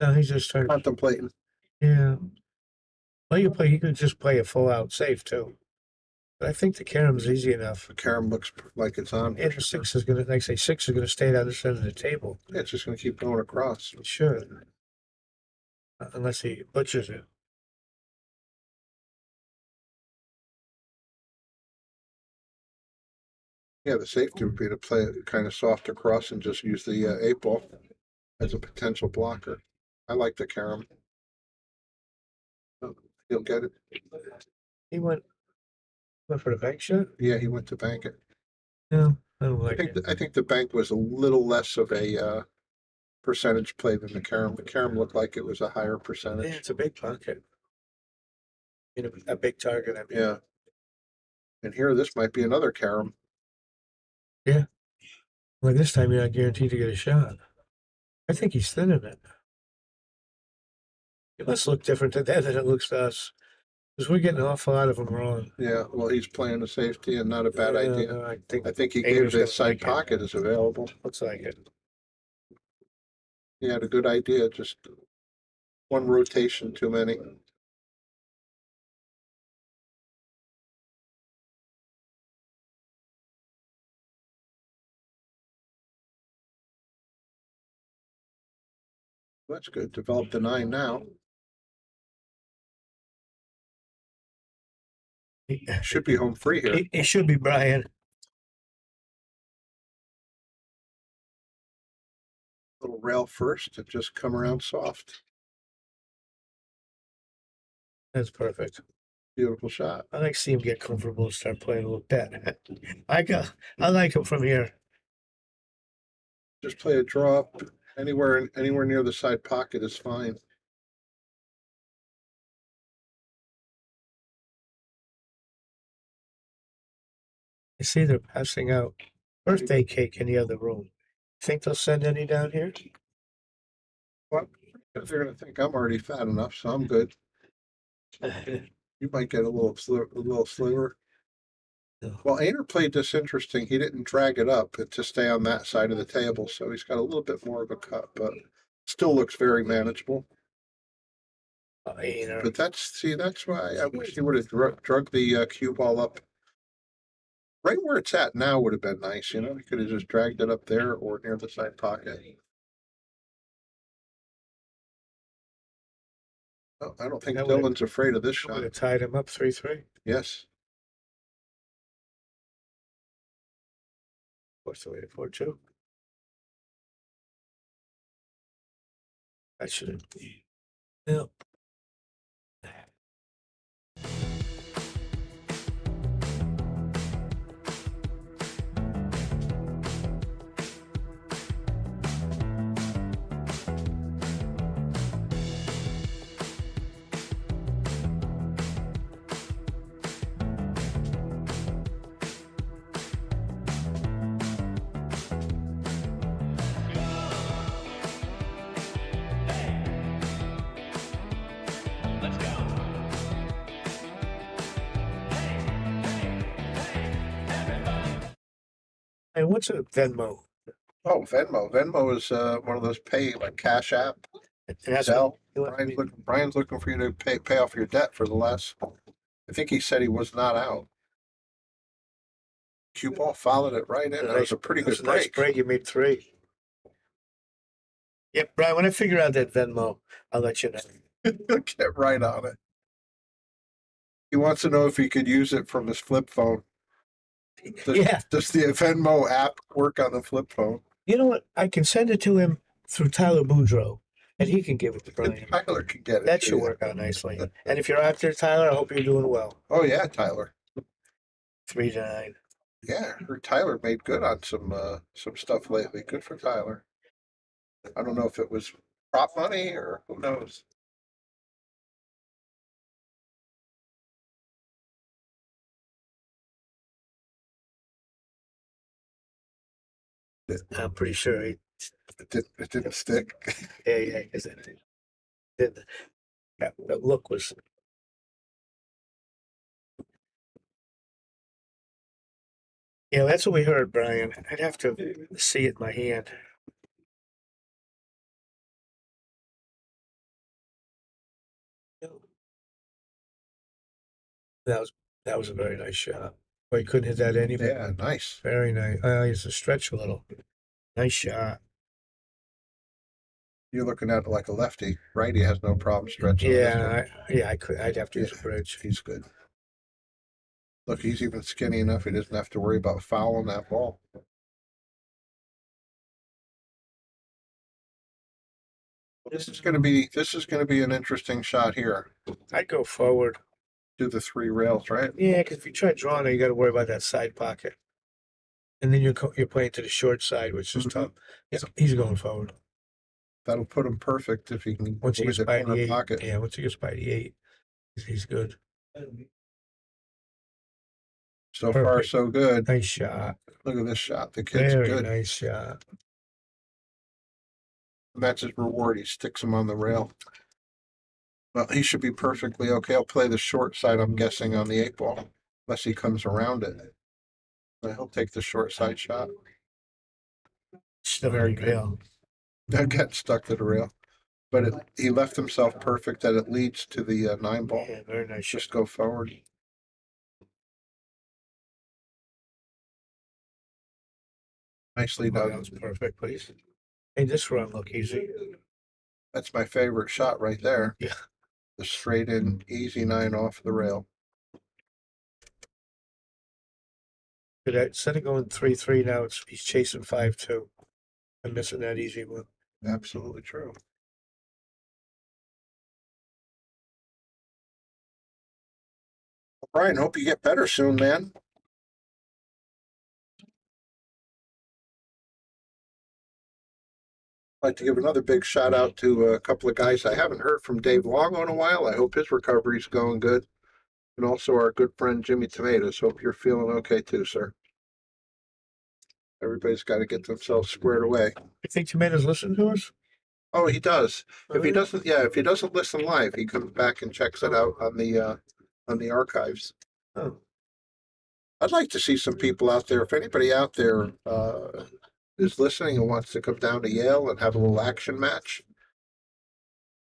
No, he's just trying. Contemplating. Yeah. Well, you could just play a full out safe too. But I think the carom's easy enough. The carom looks like it's on. And the 6 is gonna, like I say, 6 is gonna stay down this end of the table. Yeah, it's just going to keep going across. It should. Unless he butchers it. Yeah, the safety would be to play it kind of soft across and just use the 8 ball as a potential blocker. I like the carom. Oh, he'll get it. He went for the bank shot? Yeah, he went to bank it. No, I don't like it. I think the bank was a little less of a percentage play than the carom. The carom looked like it was a higher Yeah, percentage. it's a big pocket. You know, a big target, I mean. Yeah. And here, this might be another carom. Yeah. Like this time, you're not guaranteed to get a shot. I think he's thinning it. It must look different to that than it looks to us. Because we're getting an awful lot of them wrong. Yeah, well, he's playing the safety and not a bad idea. No, I think he Ainer's gave gonna his side like it. pocket is available. Looks like it. He had a good idea, just one rotation too many. That's good. Develop the 9 now. Should be home free here. It should be Brian. Little rail first and just come around soft. That's perfect. Beautiful shot. I like to see him get comfortable and start playing a little bit. I like him from here. Just play a draw up anywhere near the side pocket is fine. I see they're passing out birthday cake in the other room. Think they'll send any down here? Well, they're going to think I'm already fat enough, so I'm good. You might get a little sliver. Well, Einar played this interesting. He didn't drag it up to stay on that side of the table, so he's got a little bit more of a cut, but still looks very manageable. Einar. But that's why I wish he would have drug the cue ball up right where it's at now would have been nice, you know. He could have just dragged it up there or near the side pocket. Oh, I don't think That would've- Dylan's afraid of this Would shot. have tied him up 3-3. Yes. 4-3, 4-2. I should have. Yep. And what's a Venmo? Oh, Venmo. Venmo is one of those pay like Cash App. And that's Zelle. what- Brian's looking for you to pay off your debt for the last. I think he said he was not out. Cue ball followed it right in. That was a pretty good Nice break. break. You made 3. Yep, Brian. When I figure out that Venmo, I'll let you know. Get right on it. He wants to know if he could use it from his flip phone. Yeah. Does the Venmo app work on the flip phone? You know what? I can send it to him through Tyler Boudreau, and he can give it to Brian. Tyler can get it. That to should you. work out nicely. And if you're out there, Tyler, I hope you're doing well. Oh yeah, Tyler. 3-9. Yeah, I heard Tyler made good on some stuff lately. Good for Tyler. I don't know if it was prop money or who knows. I'm pretty sure he. It didn't stick. Yeah, because that look was. Yeah, that's what we heard, Brian. I'd have to see it in my hand. That was a very nice shot. Well, he couldn't hit that anyway. Yeah, nice. Very nice. He has to stretch a little. Nice shot. You're looking at it like a lefty. Righty has no problem stretching. I'd have to use a bridge. He's good. Look, he's even skinny enough. He doesn't have to worry about fouling that ball. This is going to be an interesting shot here. I'd go forward. Do the 3 rails, right? Yeah, because if you try drawing it, you got to worry about that side pocket. And then you're playing to the short side, which is tough. Yeah, he's going forward. That'll put him perfect if he can Once he avoid gets the by corner the 8. pocket. Yeah, once he gets by the 8, he's good. So far, Perfect. so good. Nice shot. Look at this shot. The kid's Very good. nice shot. That's his reward. He sticks him on the rail. Well, he should be perfectly okay. I'll play the short side, I'm guessing, on the 8 ball, unless he comes around it. But he'll take the short side shot. Still very good. That got stuck to the rail. But he left himself perfect that it leads to the 9 ball. Yeah, very nice shot. Just go forward. Nicely That done. was perfect, please. Hey, this run look easy. That's my favorite shot right there. Yeah. The straight in, easy 9 off the rail. But instead of going 3-3 now, he's chasing 5-2. I'm missing that easy one. Absolutely true. Well, Brian, hope you get better soon, man. I'd like to give another big shout out to a couple of guys. I haven't heard from Dave Longo in a while. I hope his recovery's going good. And also our good friend Jimmy Tomatoes. Hope you're feeling okay too, sir. Everybody's got to get themselves squared away. You think Tomatoes listen to us? Oh, he does. If he Really? if he doesn't listen live, he comes back and checks it out on the archives. Oh. I'd like to see some people out there. If anybody out there is listening and wants to come down to Yale and have a little action match,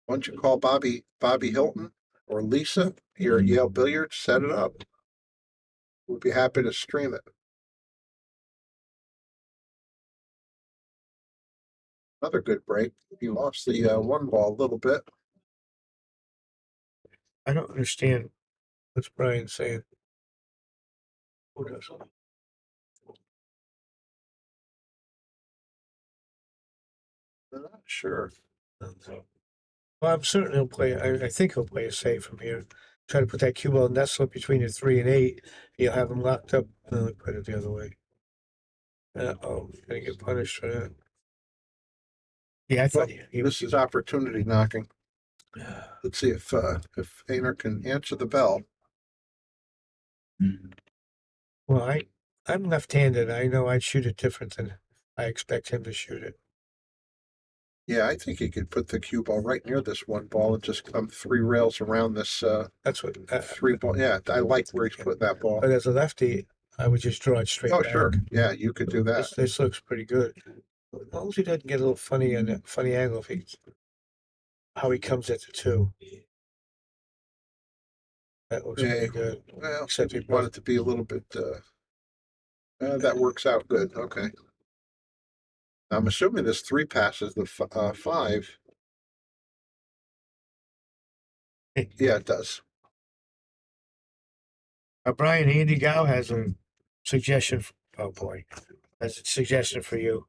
why don't you call Bobby Hilton or Lisa here at Yale Billiards? Set it up. We'd be happy to stream it. Another good break. He lost the one ball a little bit. I don't understand what's Brian saying. Who does? I'm not sure. Well, I'm certain he'll play. I think he'll play it safe from here. Try to put that cue ball nestle between your 3 and 8. You'll have him locked up. No, put it the other way. Oh, gonna get punished for that. Yeah, I thought This is opportunity knocking. Let's see if Einar can answer the bell. Well, I'm left-handed. I know I'd shoot it different than I expect him to shoot it. Yeah, I think he could put the cue ball right near this one ball and just come 3 rails around this That's what 3 ball. Yeah, I like where he's put that ball. But as a lefty, I would just draw it straight Oh, back. sure. Yeah, you could do that. This looks pretty good. As long as he doesn't get a little funny angle, how he comes at the 2. That looks pretty good. Well, Except we want it to be a little bit. That works out good. Okay. I'm assuming this 3 passes the 5. Yeah, it does. Brian, Andy Gow has a suggestion. Oh boy, has a suggestion for you.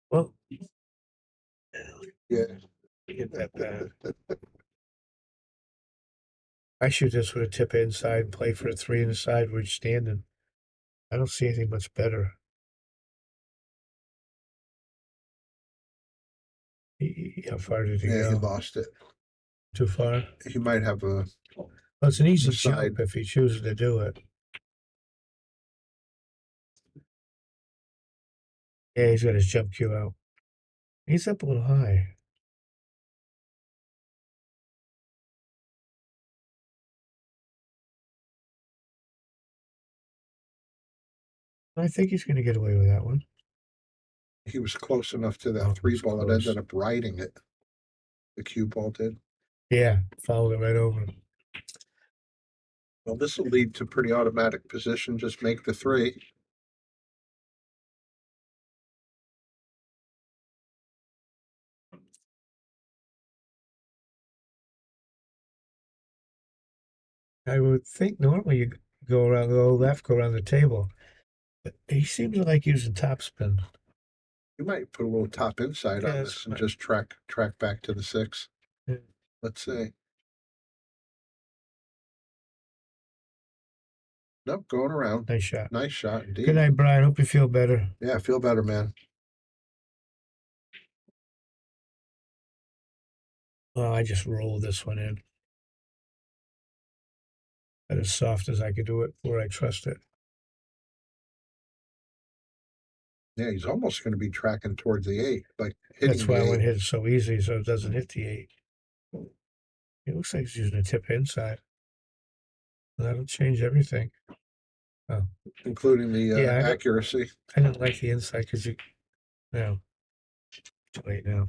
Well, Yeah. get that bad. I shoot this with a tip inside and play for a 3 in the side where you're standing. I don't see anything much better. How far did he Yeah, go? he lost it. Too far? He might have a. Well, it's an easy Side. jump if he chooses to do it. Yeah, he's got his jump cue out. He's up a little high. I think he's going to get away with that one. He was close enough to that Oh, 3 it's ball. It close. ended up riding it. The cue ball did. Yeah, followed it right over. Well, this will lead to pretty automatic position. Just make the 3. I would think normally you go left, go around the table. But he seems to like using topspin. You might put a little top inside on Yeah, this that's and fine. just track back to the 6. Yeah. Let's see. Nope, going around. Nice shot. Nice shot indeed. Good night, Brian. Hope you feel better. Yeah, feel better, man. Oh, I just rolled this one in. That as soft as I could do it where I trust it. Yeah, he's almost going to be tracking towards the 8, like hitting That's why I the want 8. to hit it so easy so it doesn't hit the 8. It looks like he's using a tip inside. That'll change everything. Oh, Including the Yeah, I got- accuracy. I didn't like the inside because too late now.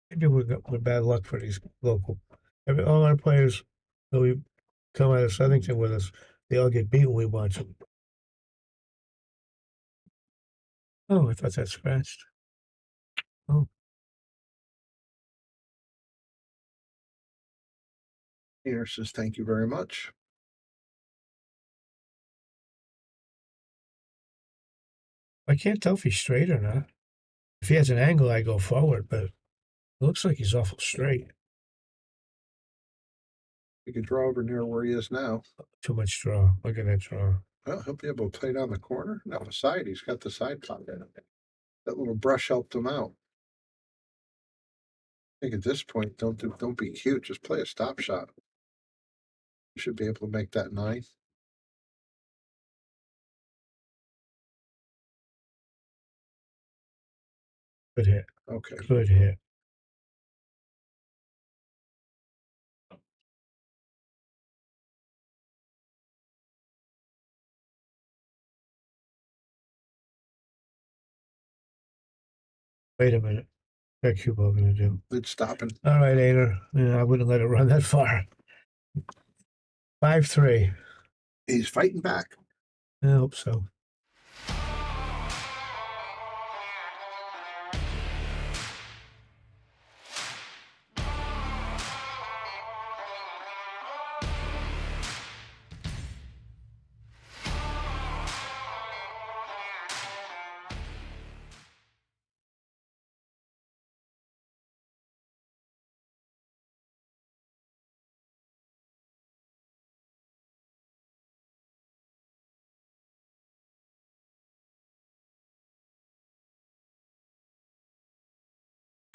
Maybe we're bad luck for these local. All our players, though we come out of Southington with us, they all get beat when we watch them. Oh, I thought that scratched. Oh, Here says thank you very much. I can't tell if he's straight or not. If he has an angle, I go forward, but it looks like he's awful straight. You can draw over near where he is now. Too much draw. Look at that draw. Well, he'll be able to play down the corner. Now the side, he's got the side pocket. That little brush helped him out. I think at this point, don't be cute. Just play a stop shot. You should be able to make that 9. Good hit. Okay. Good hit. Wait a minute. What's cue ball gonna do? It's stopping. All right, Einar. Yeah, I wouldn't let it run that far. 5-3. He's fighting back. I hope so.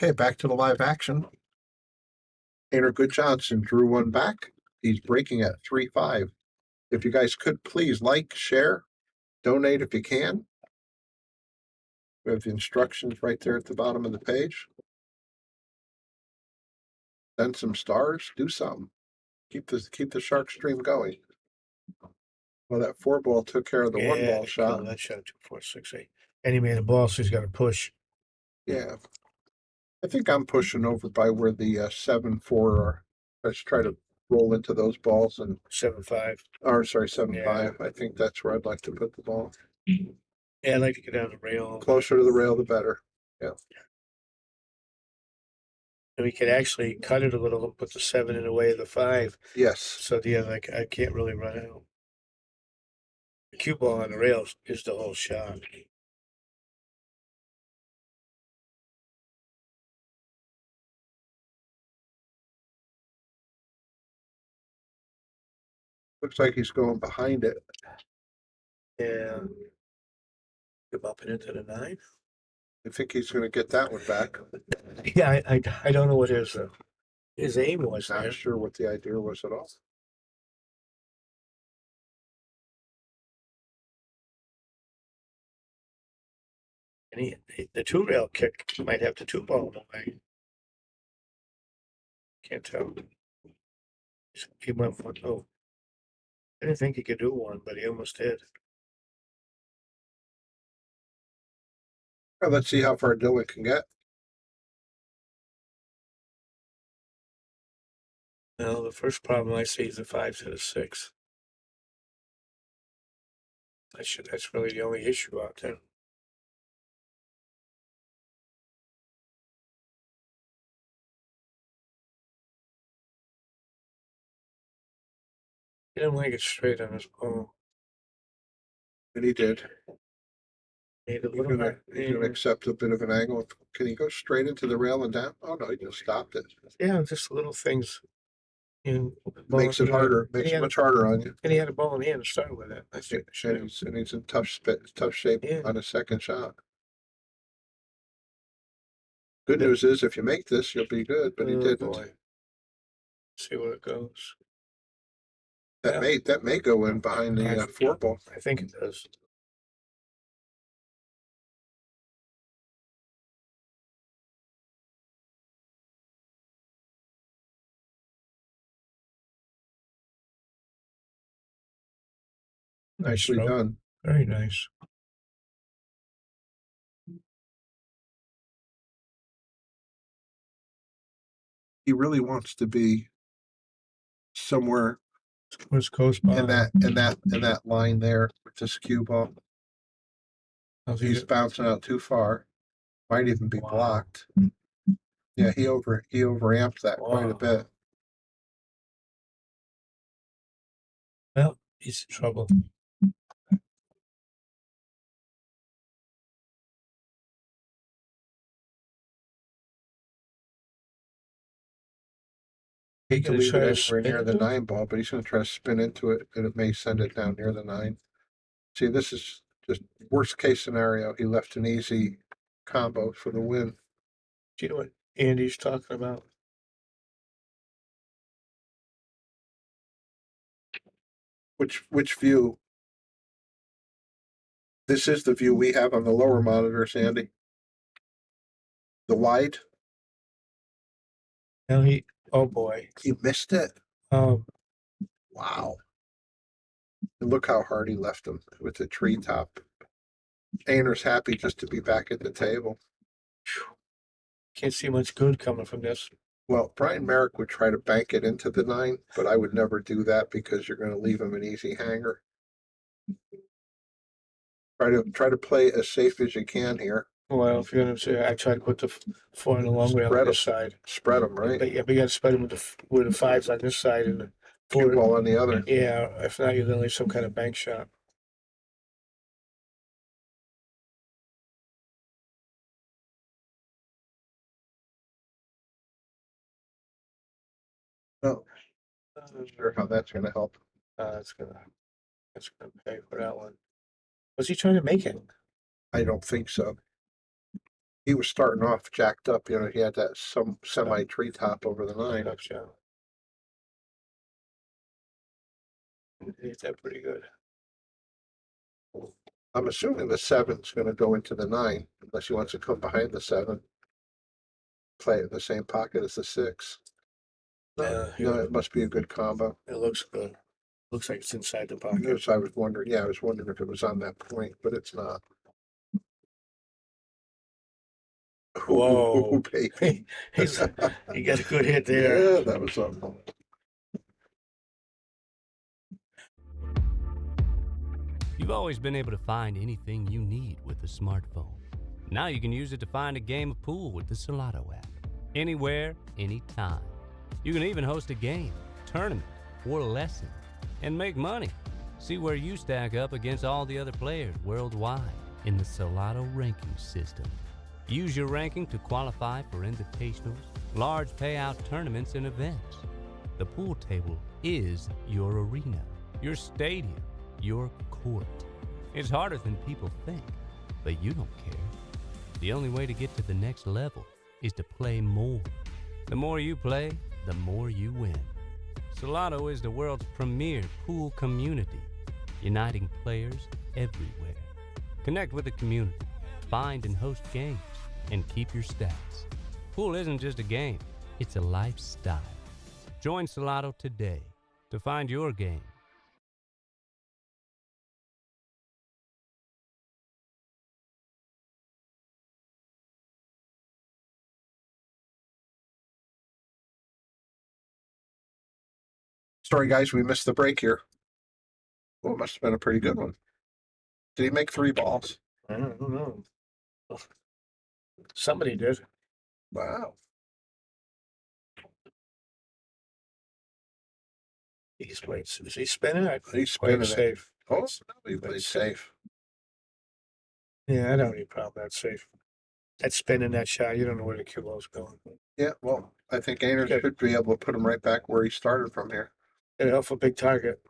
Okay, back to the live action. Einar Gudjansen drew one back. He's breaking at 3-5. If you guys could please like, share, donate if you can. We have the instructions right there at the bottom of the page. Send some stars, do something. Keep the shark stream going. Well, that 4-ball took care of the 1-ball shot. That shot 2, 4, 6, 8. And he made a ball, so he's got to push. Yeah. I think I'm pushing over by where the 7-4 are. Let's try to roll into those balls and 7-5. or sorry, 7-5. I think that's where I'd like to put the ball. Yeah, I'd like to get down the rail. Closer to the rail, the better. Yeah. And we could actually cut it a little and put the 7 in the way of the 5. Yes. So the other, I can't really run out. The cue ball on the rails is the whole shot. Looks like he's going behind it. Yeah. Come up and into the 9. I think he's going to get that one back. Yeah, I don't know what his aim was there. Not sure what the idea was at all. And the 2 rail kick might have the 2 ball away. Can't tell. He went for oh. I didn't think he could do one, but he almost did. Well, let's see how far Dylan can get. Now the first problem I see is the 5 to the 6. That's really the only issue out there. He didn't like it straight on his ball. And he did. Made a He's little going to accept a bit of an angle. Can he go straight into the rail and down? Oh, no, he just stopped it. Yeah, just little things. Makes it harder. Makes it much harder on you. And he had a ball in hand to start with it. I think. And he's in tough shape on his second shot. Good news is if you make this, you'll be good, but he didn't. Boy. See where it goes. That may go in behind the 4-ball. I think it does. Nicely stroke. done. Very nice. He really wants to be somewhere West Coast ball. in that line there with this cue ball. He's bouncing out too far. Might even be blocked. Yeah, he overamped that quite a bit. Well, he's in trouble. He can leave it anywhere near the 9-ball, but he's going to try to spin into it, and it may send it down near the 9. See, this is just worst case scenario. He left an easy combo for the win. Do you know what Andy's talking about? Which view? This is the view we have on the lower monitors, Andy. The wide, Now oh boy. he missed it. Um, Wow. And look how hard he left him with the treetop. Einer's happy just to be back at the table. can't see much good coming from this. Well, Brian Merrick would try to bank it into the 9, but I would never do that because you're going to leave him an easy hanger. Try to play as safe as you can here. Well, if you're gonna say, I try to put the 4 in the long way on Spread 'em. this side. Spread them, right? But yeah, we got to spread them with the 5s on this side and the Cue 4. ball on the other. Yeah, if not, you're gonna leave some kind of bank shot. No, not sure how that's going to help. That's gonna pay for that one. Was he trying to make it? I don't think so. He was starting off jacked up. You know, he had that some semi treetop over the 9. Up shot. He hit that pretty good. I'm assuming the 7's going to go into the 9 unless he wants to come behind the 7. Play it in the same pocket as the 6. Yeah, No, it must be a good combo. it looks good. Looks like it's inside the pocket. Yes, I was wondering. Yeah, I was wondering if it was on that point, but it's not. Whoa. Ooh, baby. He got a good hit there. Yeah, that was something. You've always been able to find anything you need with a smartphone. Now you can use it to find a game of pool with the Solato app. Anywhere, anytime. You can even host a game, tournament, or lesson, and make money. See where you stack up against all the other players worldwide in the Solato ranking system. Use your ranking to qualify for invitationals, large payout tournaments, and events. The pool table is your arena, your stadium, your court. It's harder than people think, but you don't care. The only way to get to the next level is to play more. The more you play, the more you win. Solato is the world's premier pool community, uniting players everywhere. Connect with the community, find and host games, and keep your stats. Pool isn't just a game, it's a lifestyle. Join Solato today to find your game. Sorry, guys, we missed the break here. Well, it must have been a pretty good one. Did he make 3 balls? I don't know. Somebody did. Wow. He's played. Is he spinning? I He's played spinning it. safe. Oh, he played safe. Yeah, I don't have any problem. That's safe. That spinning that shot, you don't know where the cue ball's going. Yeah, well, I think Einar Okay. should be able to put him right back where he started from here. Get off a big target.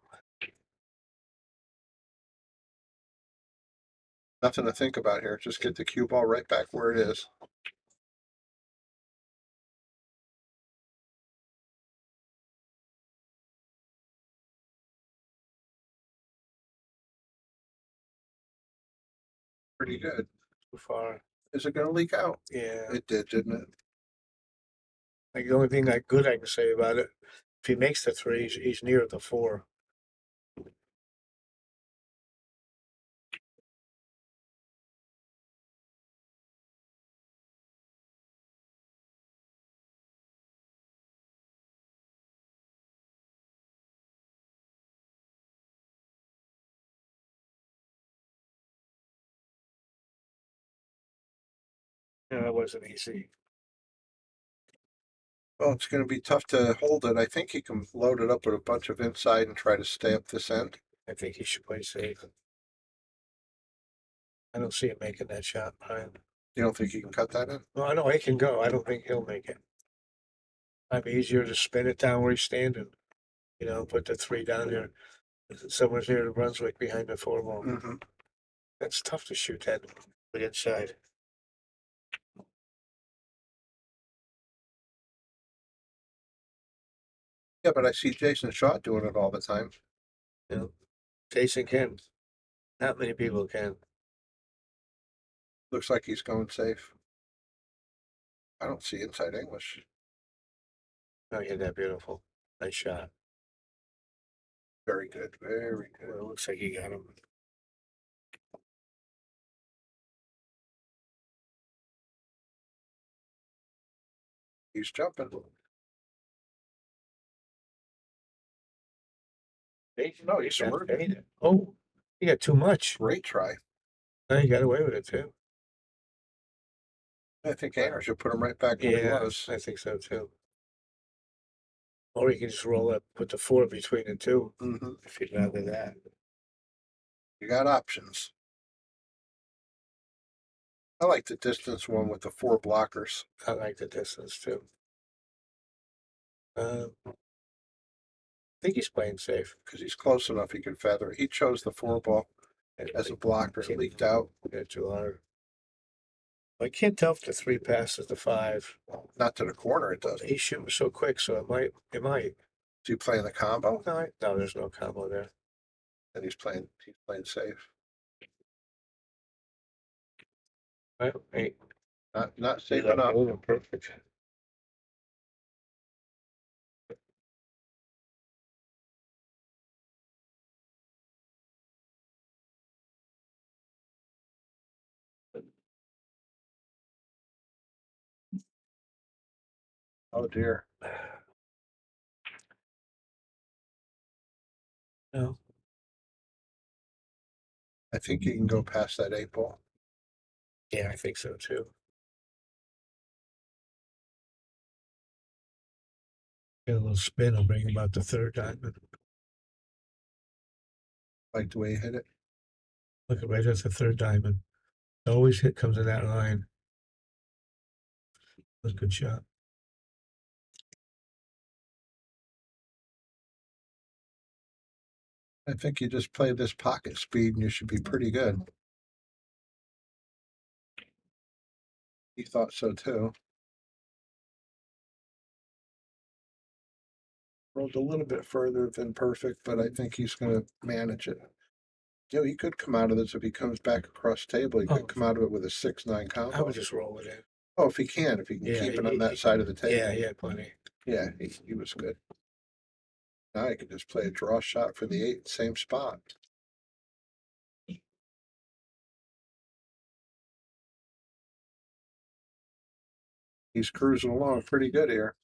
Nothing to think about here. Just get the cue ball right back where it is. Pretty good. Too far. Is it going to leak out? Yeah. It did, didn't it? Like the only thing good I can say about it, if he makes the 3, he's near the 4. Yeah, that wasn't easy. Well, it's going to be tough to hold it. I think he can load it up with a bunch of inside and try to stay up this end. I think he should play safe. I don't see him making that shot behind. You don't think he can cut that in? Well, I know he can go. I don't think he'll make it. Might be easier to spin it down where he's standing. You know, put the 3 down there. Someone's near the Brunswick behind the 4 ball. Mm-hmm. That's tough to shoot that with inside. Yeah, but I see Jason Shaw doing it all the time. You know, Jason can. Not many people can. Looks like he's going safe. I don't see inside English. Oh, yeah, that beautiful. Nice shot. Very good, very good. Well, it looks like he got him. He's jumping. No, he's Got smart. faded. Oh, he got too much. Great try. No, he got away with it too. I think Einar should put him right back where he Yeah, was. I think so too. Or you can just roll up, put the 4 between the two, Mm-hmm. if you'd rather that. You got options. I like the distance one with the 4 blockers. I like the distance too. I think he's playing safe. Because he's close enough, he can feather. He chose the 4 ball as a blocker. It leaked out. Yeah, too hard. I can't tell if the 3 passes the 5. Not to the corner, it doesn't. He's shooting so quick, so it might. Is he playing the combo? No, there's no combo there. And he's playing safe. Well, hey, Not safe enough. perfect. Oh dear. No. I think he can go past that 8 ball. Yeah, I think so too. Get a little spin, will bring about the 3rd diamond. Like the way he hit it. Look at right at the 3rd diamond. Always comes in that line. That's a good shot. I think you just play this pocket speed and you should be pretty good. He thought so too. Rolled a little bit further than perfect, but I think he's going to manage it. You know, he could come out of this if he comes back across the table. He could come out of it with a 6-9 combo. I would just roll it in. Oh, if he can keep it on that side of the table. Yeah, he had plenty. Yeah, he was good. Now he can just play a draw shot for the 8, same spot. He's cruising along pretty good here.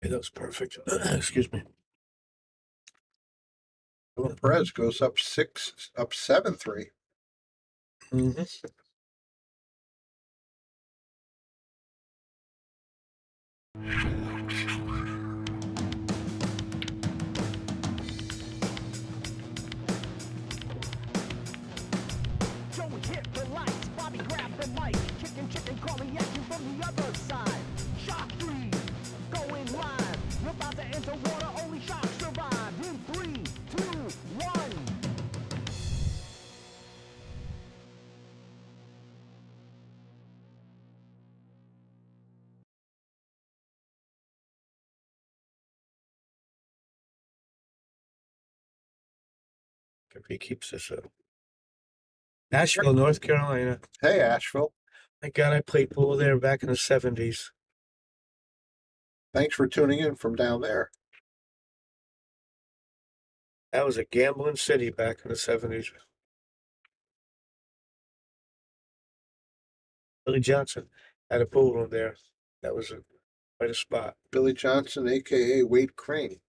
Yeah, that was perfect. Excuse me. Well, Perez goes up 7-3. Mm-hmm. Joey hit the lights, Bobby grabbed the mic, chicken calling at you from the other side. Shock 3, going live. You're about to enter water, only shock survive. In 3, 2, 1. If he keeps this up. Asheville, North Carolina. Hey, Asheville. Thank God I played pool there back in the 70s. Thanks for tuning in from down there. That was a gambling city back in the 70s. Billy Johnson had a pool room there. That was quite a spot. Billy Johnson, a.k.a. Wade Crane.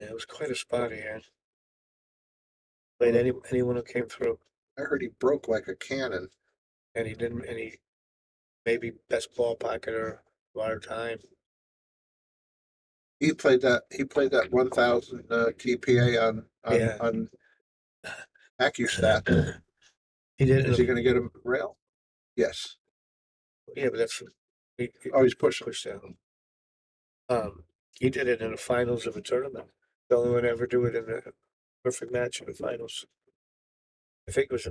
Yeah, it was quite a spot he had. Played anyone who came through. I heard he broke like a cannon. And he didn't, and he maybe best ball pocketer of our time. He played that 1,000 TPA on AccuStat. He did. Is he going to get him rail? Yes. Yeah, but that's. He's pushing. Pushed down. He did it in the finals of a tournament. The only one to ever do it in a perfect match in the finals. I think it was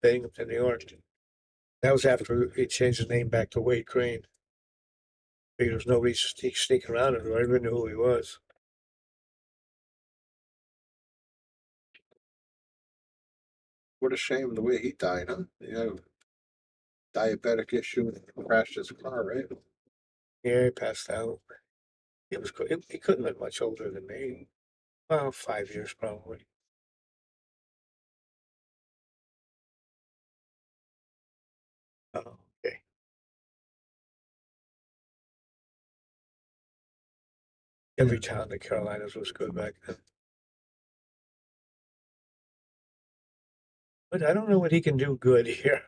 Binghamton, New York. That was after he changed his name back to Wade Crane. There was nobody sneaking around him. Everyone knew who he was. What a shame the way he died, huh? You know, diabetic issue and crashed his car, right? Yeah, he passed out. He couldn't have been much older than me. Well, 5 years probably. Oh, okay. Every town in the Carolinas was good back then. But I don't know what he can do good here.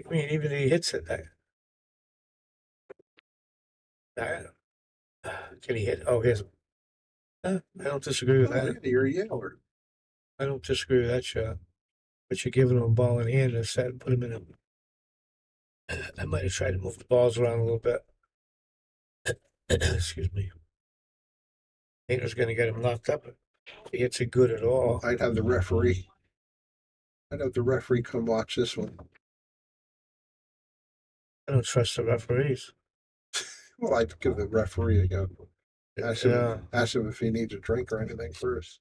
I mean, even if he hits it, can he hit? Oh, here's. I don't disagree with Oh, that. Andy, you're a Yeller. I don't disagree with that shot. But you're giving him a ball in hand instead and put him in a. I might have tried to move the balls around a little bit. Excuse me. Einer's going to get him locked up. If he hits it good at all. I'd have the referee come watch this one. I don't trust the referees. Well, I'd give the referee a go. Ask Yeah. him if he needs a drink or anything first.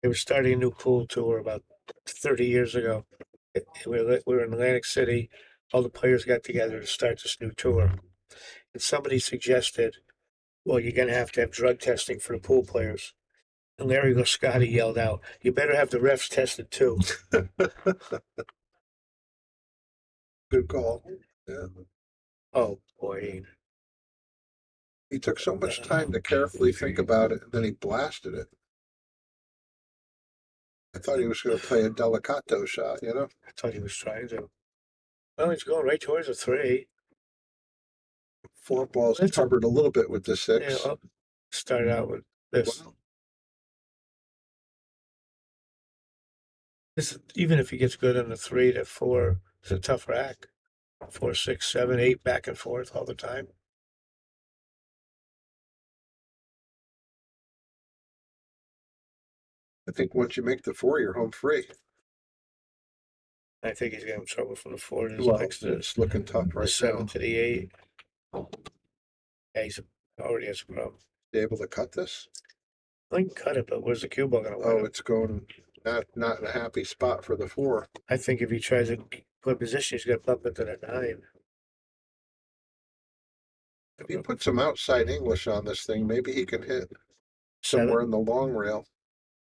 They were starting a new pool tour about 30 years ago. We were in Atlantic City. All the players got together to start this new tour. And somebody suggested, well, you're going to have drug testing for the pool players. And Larry Goscotti yelled out, you better have the refs tested too. Good call. Yeah. Oh, boy. He took so much time to carefully think about it, and then he blasted it. I thought he was going to play a delicato shot, you know? I thought he was trying to. Well, he's going right towards a 3. 4 balls That's covered a little bit with the 6. Yeah, I'll start out with this. Wow. This, even if he gets good on the 3 to 4, it's a tough rack. 4, 6, 7, 8, back and forth all the time. I think once you make the 4, you're home free. I think he's getting trouble from the 4 to Well, next to it's looking tough the right 7 now. to the 8. Yeah, he's already has a problem. You able to cut this? I can cut it, but where's the cue ball going to Oh, win? it's going not in a happy spot for the 4. I think if he tries to put position, he's going to bump into the 9. If he put some outside English on this thing, maybe he can hit somewhere 7. in the long rail.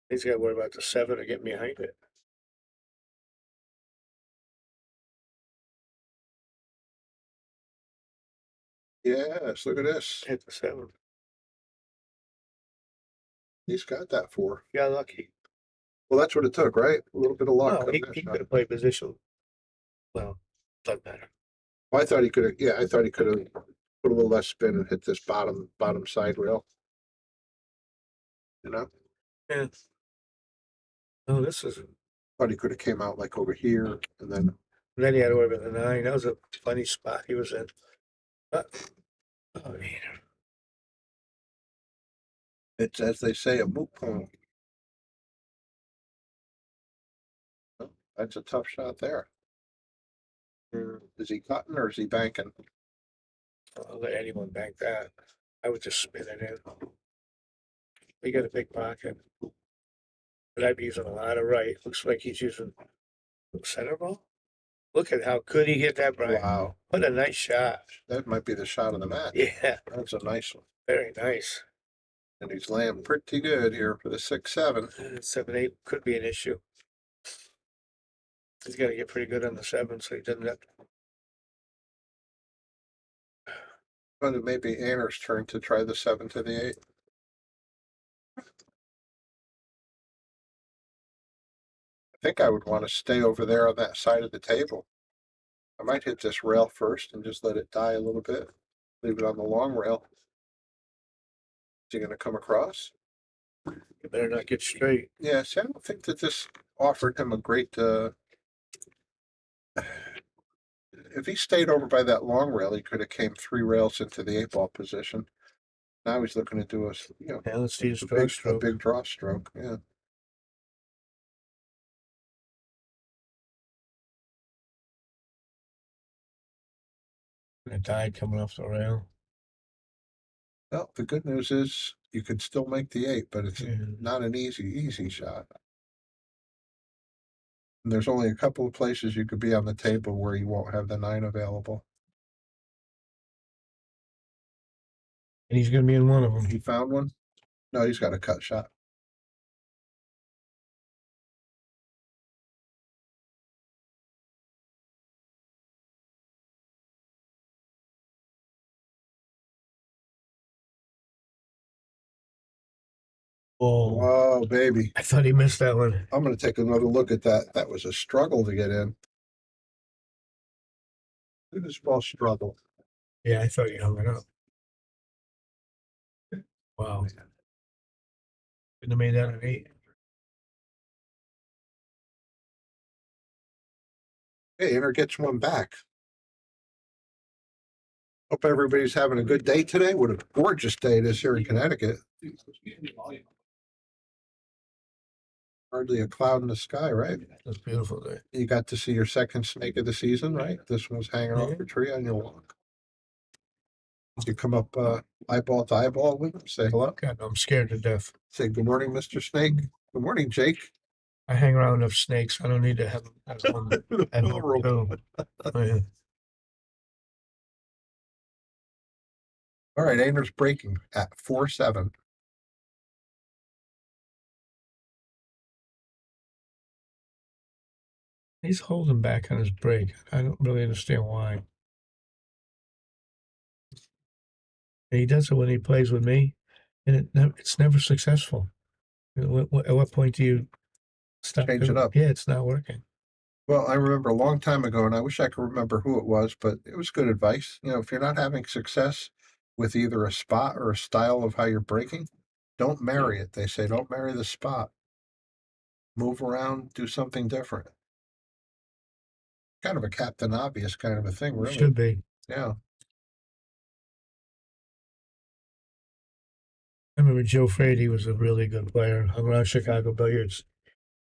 He's got to worry about the 7 or get behind it. Yes, look at this. Hit the 7. He's got that 4. Got lucky. Well, that's what it took, right? A little bit of luck. No, on he that could shot. have played position. Well, doesn't matter. Well, I thought he could have. Yeah, I thought he could have put a little less spin and hit this bottom side rail. You know, Yeah. No, this is. thought he could have came out like over here and then. Then he had to worry about the 9. That was a funny spot he was in. But, oh, yeah. It's, as they say, a moot point. Oh, that's a tough shot there. Is he cutting or is he banking? I'll let anyone bank that. I would just spin it in. We got a big pocket. But I'd be using a lot of right. Looks like he's using center ball. Look at how good he hit that, Brian. Wow, What a nice shot. that might be the shot of the match. Yeah, That's a nice one. very nice. And he's laying pretty good here for the 6-7. 7, 8 could be an issue. He's got to get pretty good on the 7, so he doesn't have to. But it may be Einer's turn to try the 7 to the 8. I think I would want to stay over there on that side of the table. I might hit this rail first and just let it die a little bit. Leave it on the long rail. Is he going to come across? You better not get straight. Yeah, see, I don't think that this offered him a great. If he stayed over by that long rail, he could have came 3 rails into the 8-ball position. Now he's looking to do Yeah, let's see his a stroke. big draw stroke. Yeah. It died coming off the rail. Well, the good news is you could still make the 8, but it's Yeah. not an easy shot. And there's only a couple of places you could be on the table where you won't have the 9 available. And he's going to be in one of them. He found one? No, he's got a cut shot. Oh, Whoa, baby. I thought he missed that one. I'm going to take another look at that. That was a struggle to get in. Look at this ball struggle. Yeah, I thought he hung it up. Wow. Couldn't have made that an 8. Hey, Einar gets one back. Hope everybody's having a good day today. What a gorgeous day it is here in Connecticut. Hardly a cloud in the sky, right? That's a beautiful day. You got to see your second snake of the season, right? This one's hanging off a tree on your walk. You come up eyeball to eyeball with him, say hello. God, I'm scared to death. Say good morning, Mr. Snake. Good morning, Jake. I hang around enough snakes. I don't need to have them at home. At home too. Oh, yeah. All right, Einar's breaking at 4-7. He's holding back on his break. I don't really understand why. And he does it when he plays with me, and it's never successful. At what point do you stop? Change it up. Yeah, it's not working. Well, I remember a long time ago, and I wish I could remember who it was, but it was good advice. You know, if you're not having success with either a spot or a style of how you're breaking, don't marry it. They say don't marry the spot. Move around, do something different. Kind of a Captain Obvious kind of a thing, really. Should be. Yeah. I remember Joe Frady was a really good player, hung around Chicago billiards,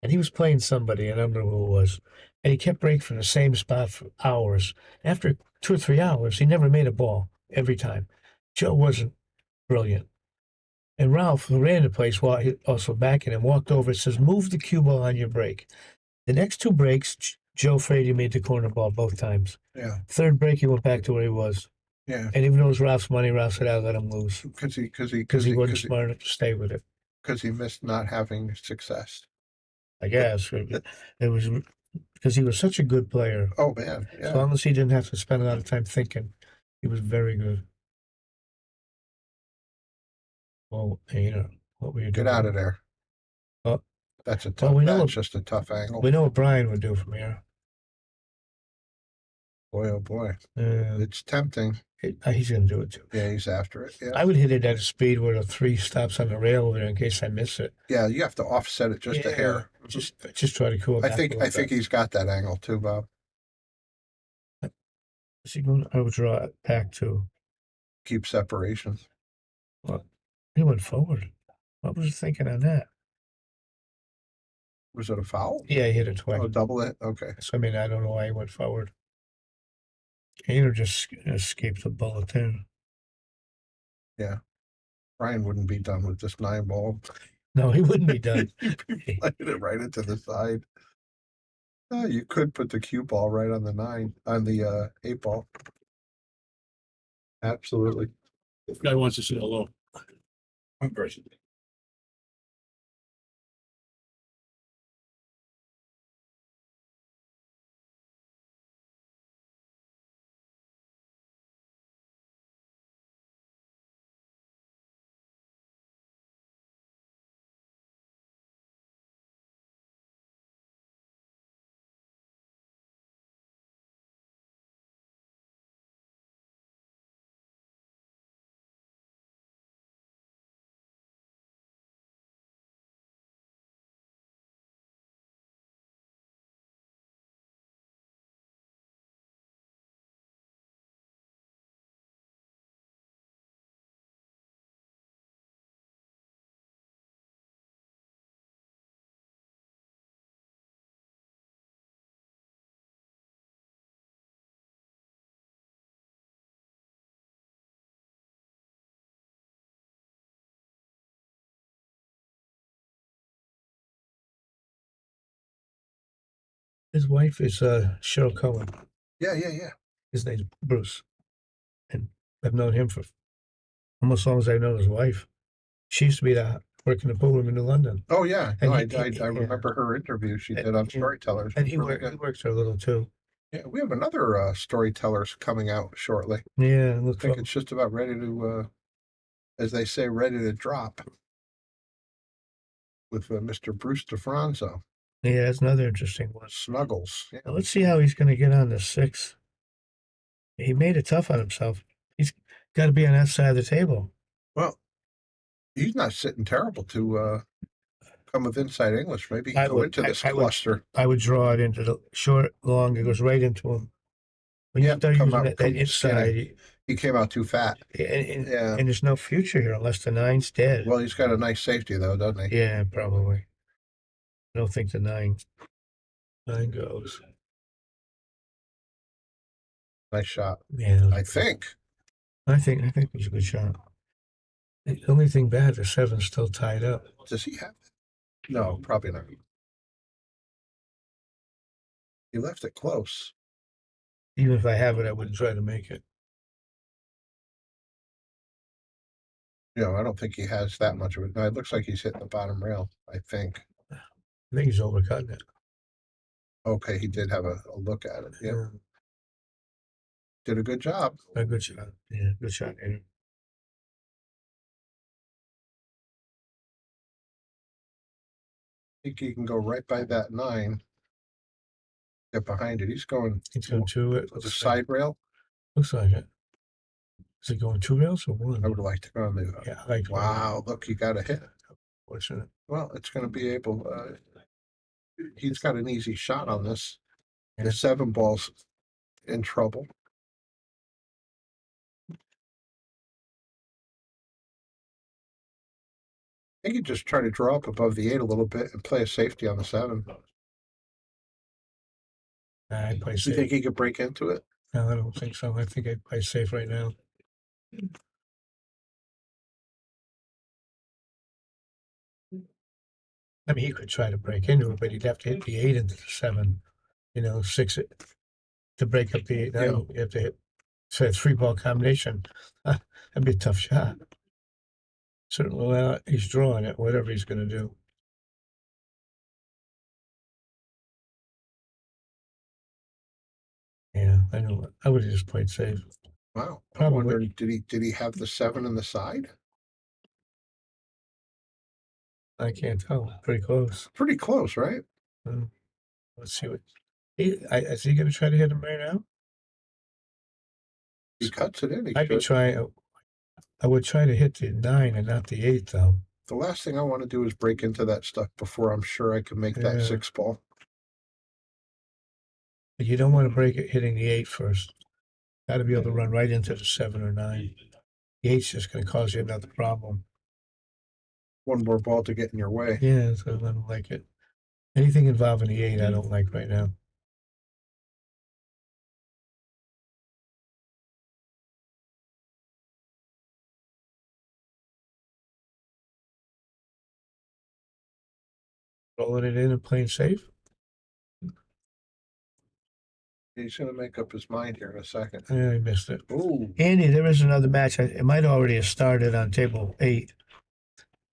and he was playing somebody, and I don't know who it was, and he kept breaking from the same spot for hours. After 2 or 3 hours, he never made a ball every time. Joe wasn't brilliant. And Ralph, who ran the place, while he also backing him, walked over and says, "Move the cue ball on your break." The next 2 breaks, Joe Frady made the corner ball both times. Yeah. Third break, he went back to where he was. Yeah. And even though it was Ralph's money, Ralph said, "I'll let him lose." Because he wasn't smart enough to stay with it. Because he missed not having success. I guess it was because he was such a good player. Oh man, yeah. As long as he didn't have to spend a lot of time thinking, he was very good. Oh, what were you doing? Get out of there. Oh, That's a tough. That's just a tough angle. We know what Brian would do from here. Boy, oh boy, it's tempting. He's going to do it too. Yeah, he's after it. Yeah, I would hit it at a speed where the 3 stops on the rail over there in case I miss it. Yeah, you have to offset it just a hair. Just try to cool it. I think he's got that angle too, Bob. Is he going? I would draw it back to keep separation. Well, he went forward. What was he thinking on that? Was it a foul? Yeah, he hit it twice. Oh, double it. Okay. So I mean, I don't know why he went forward. Einar just escaped the bullet there. Yeah. Brian wouldn't be done with this 9 ball. No, he wouldn't be done. He played it right into the side. You could put the cue ball right on the 9, on the 8 ball. Absolutely. This guy wants to say hello. I'm very His wife is Cheryl Cohen. Yeah. His name's Bruce. And I've known him for almost as long as I've known his wife. She used to be working the pool room in New London. Oh, yeah. And No, I yeah. remember her interview she did on Yeah. Storytellers. And It was really he good. works there a little too. Yeah, we have another Storytellers coming out shortly. Yeah, I look think for it's just about ready to, as they say, ready to drop with Mr. Bruce DeFranco. yeah, that's another interesting one. Snuggles. Yeah. Now, let's see how he's going to get on the 6. He made it tough on himself. He's got to be on that side of the table. Well, he's not sitting terrible to come with inside English. Maybe he can go into this cluster. I would draw it into the short, long. It goes right into him. When you start using that inside, he came out too fat. And there's no future here unless the 9's dead. Well, he's got a nice safety though, doesn't he? Yeah, probably. I don't think the 9 goes. Nice shot. Yeah, I think it was a good shot. The only thing bad, the 7's still tied up. Does he have it? No, probably not. He left it close. Even if I have it, I wouldn't try to make it. I don't think he has that much of it. No, it looks like he's hitting the bottom rail, I think. I think he's overcutting it. Okay, he did have a look at it. Yeah. Did a good job. A good shot. Yeah, good shot. I think he can go right by that 9. Get behind it. He's going to it. the side rail. Looks like it. Is it going 2 rails or 1? I would like to go on the. Yeah, I like. Wow, look, you got a hit. Fortunate. Well, it's going to be able. He's got an easy shot on this. Yeah. The 7 ball's in trouble. I think you just try to draw up above the 8 a little bit and play a safety on the 7. I play Do you safe. think he could break into it? No, I don't think so. I think I'd play safe right now. I mean, he could try to break into it, but he'd have to hit the 8 into the 7. 6 it to break up the 8. Now you have to hit. So a 3-ball combination. That'd be a tough shot. Certainly, he's drawing it, whatever he's going to do. Yeah, I know. I would have just played safe. Wow. Probably. I'm wondering, did he have the 7 in the side? I can't tell. Pretty close. Pretty close, right? Let's see what. Is he going to try to hit him right now? He cuts it in. I'd be trying. I would try to hit the 9 and not the 8, though. The last thing I want to do is break into that stuff before I'm sure I can make that 6 ball. But you don't want to break it hitting the 8 first. Got to be able to run right into the 7 or 9. The 8's just going to cause you another problem. One more ball to get in your way. Yeah, so I don't like it. Anything involving the 8, I don't like right now. Rolling it in and playing safe. He's going to make up his mind here in a second. Yeah, I missed it. Ooh. Andy, there is another match. It might already have started on table 8.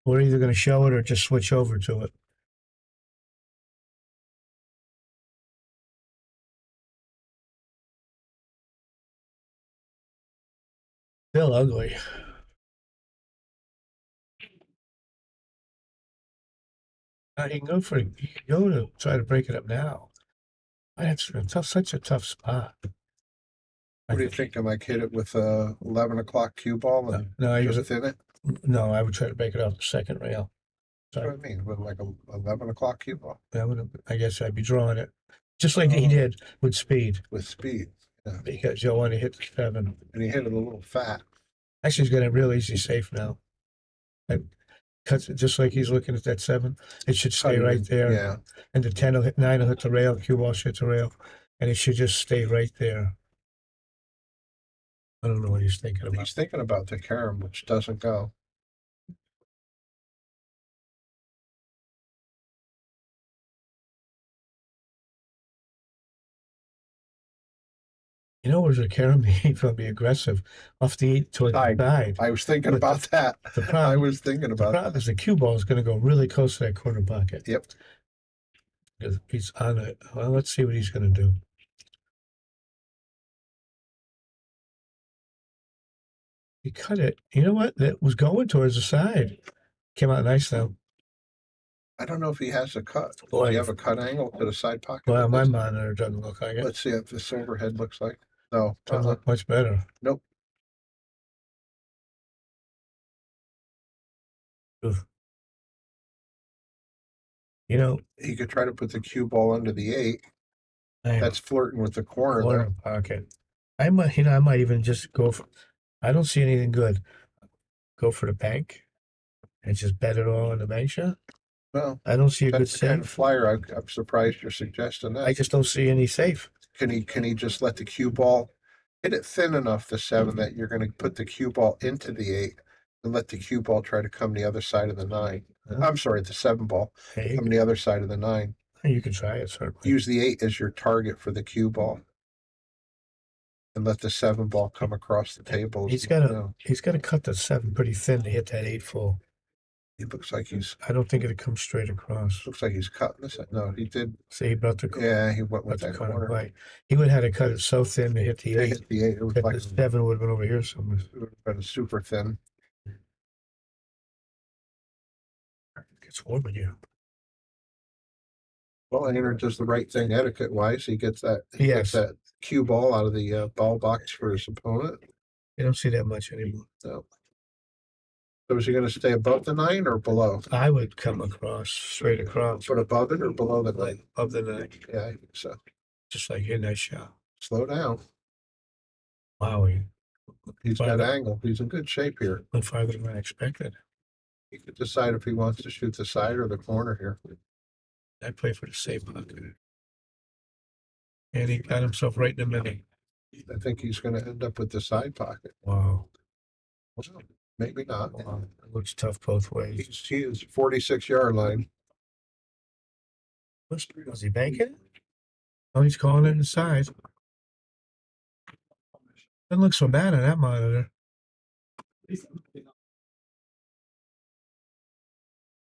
We're either going to show it or just switch over to it. Still ugly. You can go to try to break it up now. That's such a tough spot. What do you think? Like hit it with a 11 o'clock cue ball and just thin it? No, I would try to break it off the second rail. That's what I mean, with like a 11 o'clock cue ball. I guess I'd be drawing it just like he did with speed. With speed, yeah. Because you'll want to hit the 7. And he hit it a little fat. Actually, he's getting real easy safe now. Cuts it just like he's looking at that 7. It should stay right there. Yeah. And the 10 will hit 9 will hit the rail, cue ball should hit the rail, and it should just stay right there. I don't know what he's thinking about. He's thinking about the carom, which doesn't go. You know, where's a carom from be aggressive off the 8 toward the Side. side. I was thinking But about that. The problem, I was thinking the about problem that. is the cue ball is going to go really close to that corner pocket. Yep. Because he's on it. Well, let's see what he's going to do. He cut it. You know what? That was going towards the side. Came out nice though. I don't know if he has a cut. Boy. Does he have a cut angle to the side pocket? Well, my monitor doesn't look like it. Let's see if this overhead looks like. No. Doesn't look much better. Nope. Oof. You know, He could try to put the cue ball under the 8. That's flirting with the corner there. pocket. I might even just go for. I don't see anything good. Go for the bank and just bet it all on the bank shot. Well, I don't see a good that's the kind of safe. flyer. I'm surprised you're suggesting that. I just don't see any safe. Can he just let the cue ball hit it thin enough, the 7, that you're going to put the cue ball into the 8 and let the cue ball try to come the other side of the 9? I'm sorry, the 7 ball Hey, come the other side of the 9. you can try it, certainly. Use the 8 as your target for the cue ball, and let the 7 ball come across the table. He's got to cut the 7 pretty thin to hit that 8 full. It looks like I don't think it'll come straight across. looks like he's cutting this. No, he did. See, he brought the Yeah, he went with the that corner corner. right. He would have had to cut it so thin to hit the They 8. hit the 8. It was That like the 7 would have been over here somewhere. it would have been super thin. It gets warm in here. Well, Einar does the right thing etiquette wise. He gets that. Yes. Gets that cue ball out of the ball box for his opponent. You don't see that much anymore. So is he going to stay above the 9 or below? I would come across, straight across. Put above it or below the 9? Above the 9. Yeah, I think so. Just like here, nice shot. Slow down. Wow, He's Farther. got angle. He's in good shape here. went farther than I expected. He could decide if he wants to shoot the side or the corner here. I play for the safe pocket. And he got himself right in the middle. I think he's going to end up with the side pocket. Wow. Well, maybe not. Wow. It looks tough both ways. He is 46-yard line. Was he banking? Oh, he's calling it inside. Doesn't look so bad on that monitor.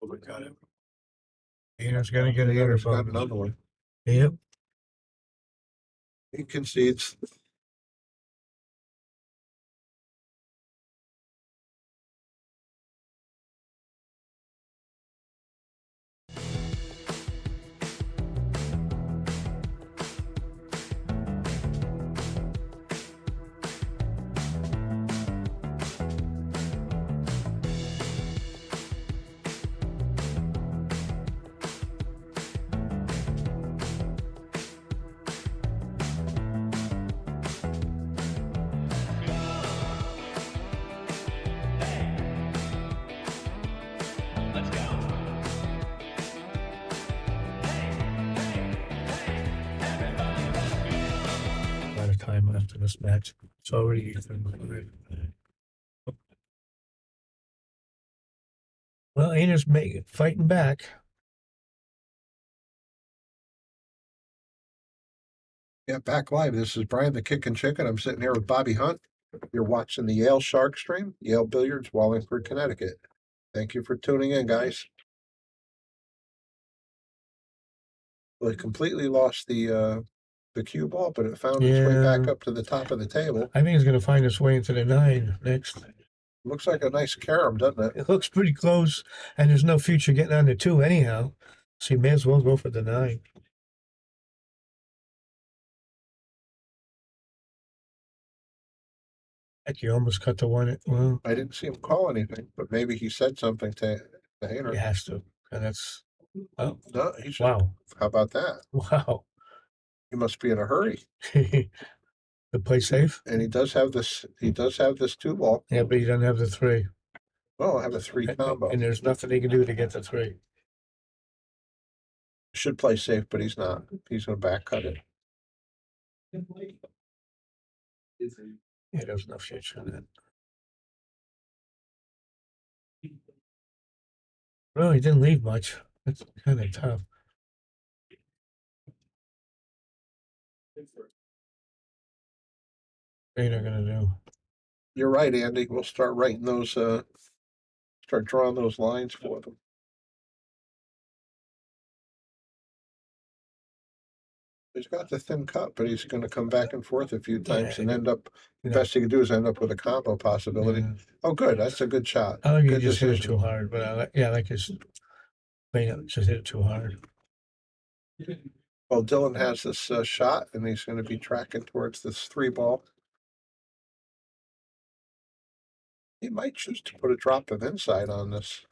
Oh my God. Ainer's gonna get another Ainer's got bonus. another one. Yep. He concedes. A lot of time left in this match. It's already 8:35. Well, Ainer's fighting back. Yeah, back live. This is Brian the Kickin' Chicken. I'm sitting here with Bobby Hunt. You're watching the Yale Shark Stream, Yale Billiards, Wallingford, Connecticut. Thank you for tuning in, guys. Well, it completely lost the cue ball, but it found its way back Yeah. up to the top of the table. I think it's gonna find its way into the 9 next. Looks like a nice carom, doesn't it? It looks pretty close, and there's no future getting on the 2 anyhow. So you may as well go for the 9. Heck, you almost cut the 1. Well, I didn't see him call anything, but maybe he said something to Einar. he has to. And that's No, he should. wow. How about that? Wow. He must be in a hurry. The play safe? And he does have this. He does have this 2 ball. Yeah, but he doesn't have the 3. Oh, I have a 3 combo. And there's nothing he can do to get the 3. Should play safe, but he's not. He's going to back cut it. Yeah, there's no future in that. Well, he didn't leave much. That's kind of tough. What are gonna do? You're right, Andy. We'll start writing those, start drawing those lines for them. He's got the thin cut, but he's gonna come back and forth a few times Yeah, and end up, you the know, best he can do is end up with a combo possibility. yeah. Oh, good. That's a good shot. I think you Good just hit it decision. too hard, but I like his. Just hit it too hard. Well, Dylan has this shot and he's gonna be tracking towards this 3 ball. He might choose to put a drop of inside on this.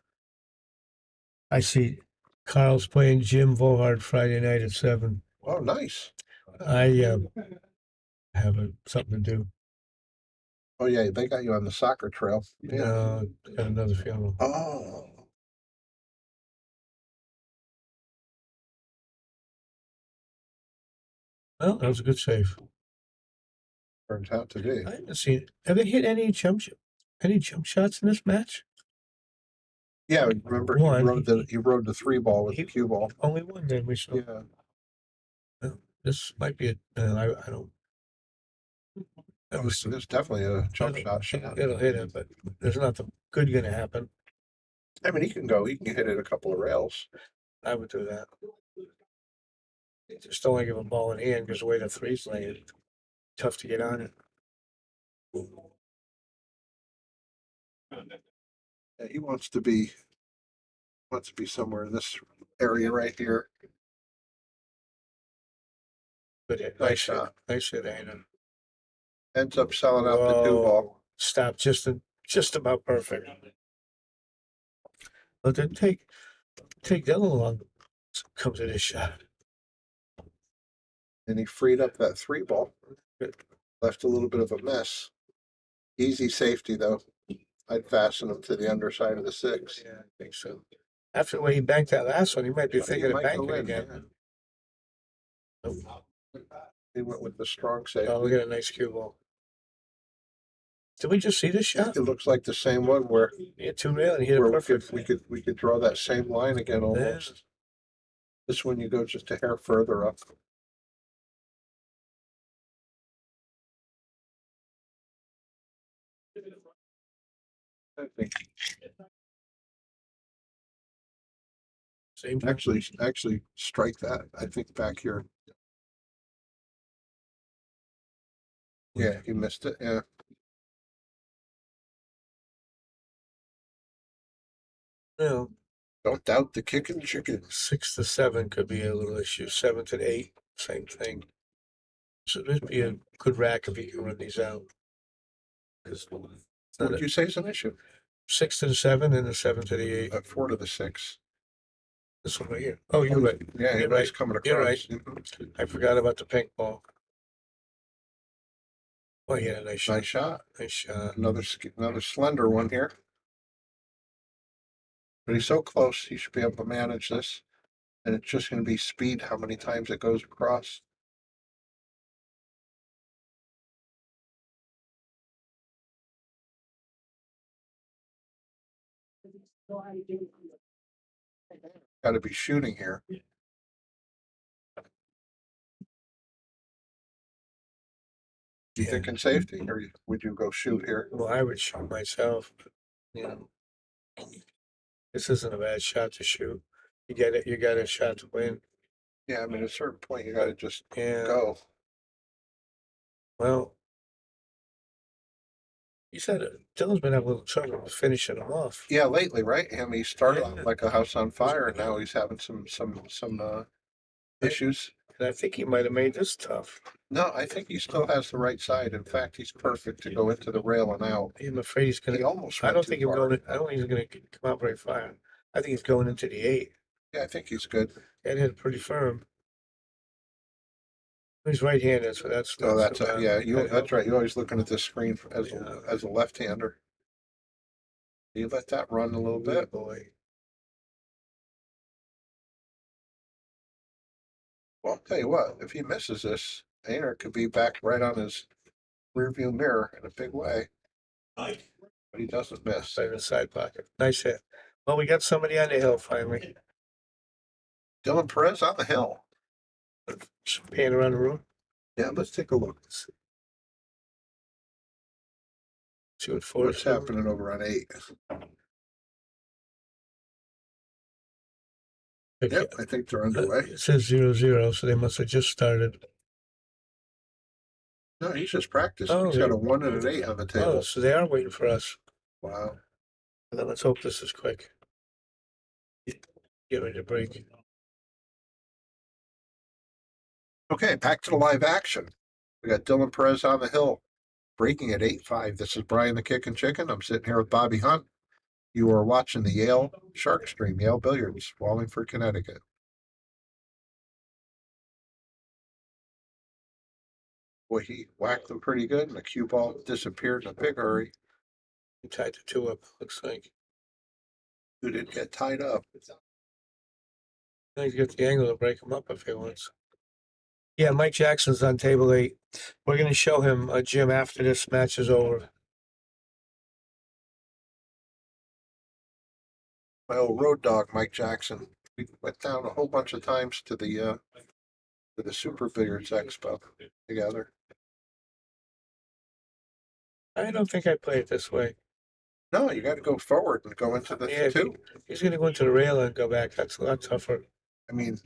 I see Carl's playing Jim Volhard Friday night at 7. Oh, nice. I have something to do. Oh, yeah, they got you on the soccer trail. Yeah. Got another funeral. Oh, Well, that was a good save. turns out to be. I haven't seen. Have they hit any jump shots in this match? Yeah, remember One. he rode the 3 ball with the cue ball. Only one. Then we saw. Yeah. This might be it. I don't. That was definitely a jump shot. It'll hit it, but there's nothing good going to happen. I mean, he can hit it a couple of rails. I would do that. Just don't want to give a ball in hand because the way the 3's laying, tough to get on it. Yeah, he wants to be somewhere in this area right here. But nice Nice shot. shot. Nice hit, Einar. Ends up selling out the 2 ball. Stop just about perfect. But then take Dylan along. Comes to this shot. And he freed up that 3 ball. Left a little bit of a mess. Easy safety though. I'd fasten him to the underside of the 6. Yeah, I think so. After the way he banked that last one, he might be thinking of might banking go in, again. He went with the strong safety. Oh, we got a nice cue ball. Did we just see this shot? It looks like the same one where He hit 2 rail and he hit it where perfect. we could draw that same line again almost. This one you go just a hair further up. I think Same actually strike that. I think back here. Yeah, he missed it. Yeah. No, Don't doubt the kicking chicken. 6 to 7 could be a little issue. 7 to 8, same thing. So there'd be a good rack if he can run these out. What would you say is an issue? 6 to the 7 and the 7 to the 8. 4 to the 6. This one right here. Oh, you're right. Yeah, You're nice right. coming across. You're right. Mhm. I forgot about the pink ball. Oh, yeah, nice shot. Nice shot. Nice shot. Another slender one here. But he's so close, he should be able to manage this. And it's just going to be speed, how many times it goes across. Got to be shooting here. You thinking safety, or would you go shoot here? Well, I would shoot myself. But, you know, this isn't a bad shot to shoot. You get it. You got a shot to win. Yeah, I mean, at a certain point, you got to just Yeah. go. Well, you said Dylan's been having a little trouble with finishing them off. Yeah, lately, right? I mean, he started Yeah. out like a house on fire, and now he's having some issues. And I think he might have made this tough. No, I think he still has the right side. In fact, he's perfect to go into the rail and out. I'm afraid he's going He to. almost I went don't too think he's far. going. I don't think he's going to come out very far. I think he's going into the 8. Yeah, I think he's good. And hit it pretty firm. He's right-handed, so that's. Oh, that's about- yeah. that That's right. You're always looking at this screen as Yeah. as a left-hander. You let that run a little helps. bit. Boy. Well, I'll tell you what. If he misses this, Einar could be back right on his rearview mirror in a big way. But he doesn't miss. Right in the side pocket. Nice hit. Well, we got somebody on the hill finally. Dylan Perez on the hill. Just pan around the room. Yeah, let's take a look. See what four What's is. happening over on 8? Yep, I think they're underway. It says 0-0, so they must have just started. No, he's just practicing. Oh, He's got a 1 and an 8 on the Oh, table. so they are waiting for us. Wow. And then let's hope this is quick. Get ready to break. Okay, back to the live action. We got Dylan Perez on the hill, breaking at 8-5. This is Brian the Kickin' Chicken. I'm sitting here with Bobby Hunt. You are watching the Yale Shark Stream, Yale Billiards, Wallingford, Connecticut. Boy, he whacked them pretty good, and the cue ball disappeared in a big hurry. He tied the 2 up, looks like. Who didn't get tied up? He's got the angle to break him up if he wants. Yeah, Mike Jackson's on table 8. We're going to show him a gym after this match is over. My old road dog, Mike Jackson. We went down a whole bunch of times to the Super Billiards Expo together. I don't think I play it this way. No, you got to go forward and go into the Yeah, 2. He's going to go into the rail and go back. That's a lot tougher. I mean,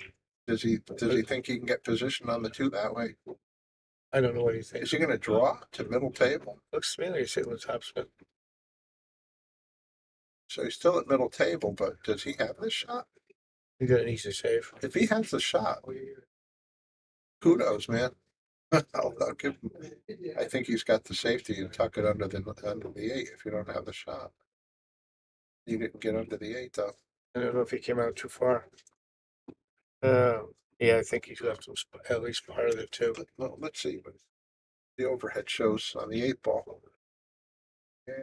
does he think he can get positioned on the 2 that way? I don't know what he Is thinks. he going to draw to middle table? Looks to me like he's hitting the top spin. So he's still at middle table, but does he have this shot? He got an easy save. If he has the shot, kudos, man. I'll give him. I think he's got the safety and tuck it under the 8 if you don't have the shot. You didn't get under the 8 though. I don't know if he came out too far. Yeah, I think he's left him at least part of it too. Well, let's see what the overhead shows on the 8 ball. Yeah.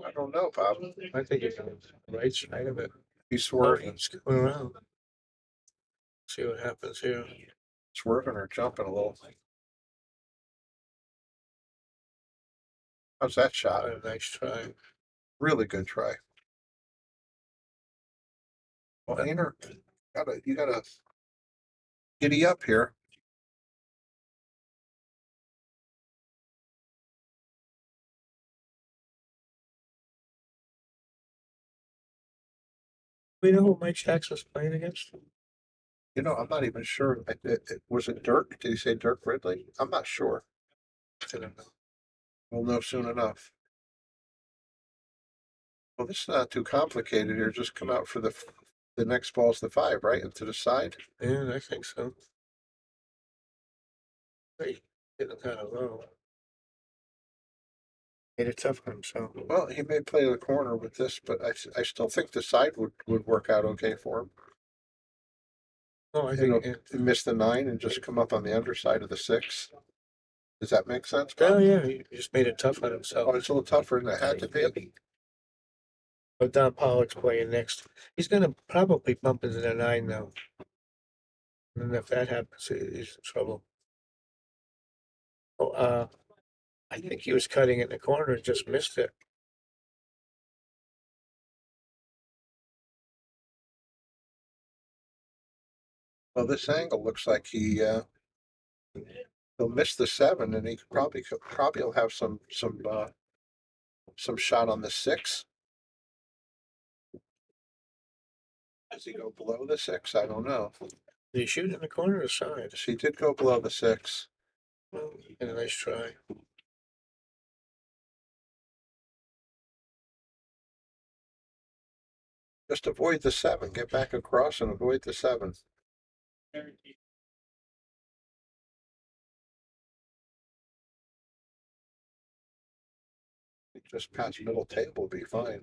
I don't know, Bob. I think he's on the right side of it. He's swerving. He's going around. See what happens here. Swerving or jumping a little. How's that shot? A nice try. Really good try. Well, Einar, you gotta giddy up here. We know who Mike Jackson's playing against? You know, I'm not even sure. Was it Dirk? Did he say Dirk Ridley? I'm not sure. I don't know. We'll know soon enough. Well, this is not too complicated here. Just come out for the next ball's the 5, right? And to the side. Yeah, I think so. Hey, getting kind of low. Made it tough on himself. Well, he may play the corner with this, but I still think the side would work out okay for him. No, I You think. know, miss the 9 and just come up on the underside of the 6. Does that make sense, Oh Bob? yeah, he just made it tough on himself. Oh, it's a little tougher than it had to be. But Don Pollock's playing next. He's going to probably bump into the 9 now. And if that happens, he's in trouble. Oh, I think he was cutting it in the corner and just missed it. Well, this angle looks like he'll miss the 7, and he probably will have some shot on the 6. Does he go below the 6? I don't know. Did he shoot in the corner or side? He did go below the 6. Well, and a nice try. Just avoid the 7. Get back across and avoid the 7. Just past middle table would be fine.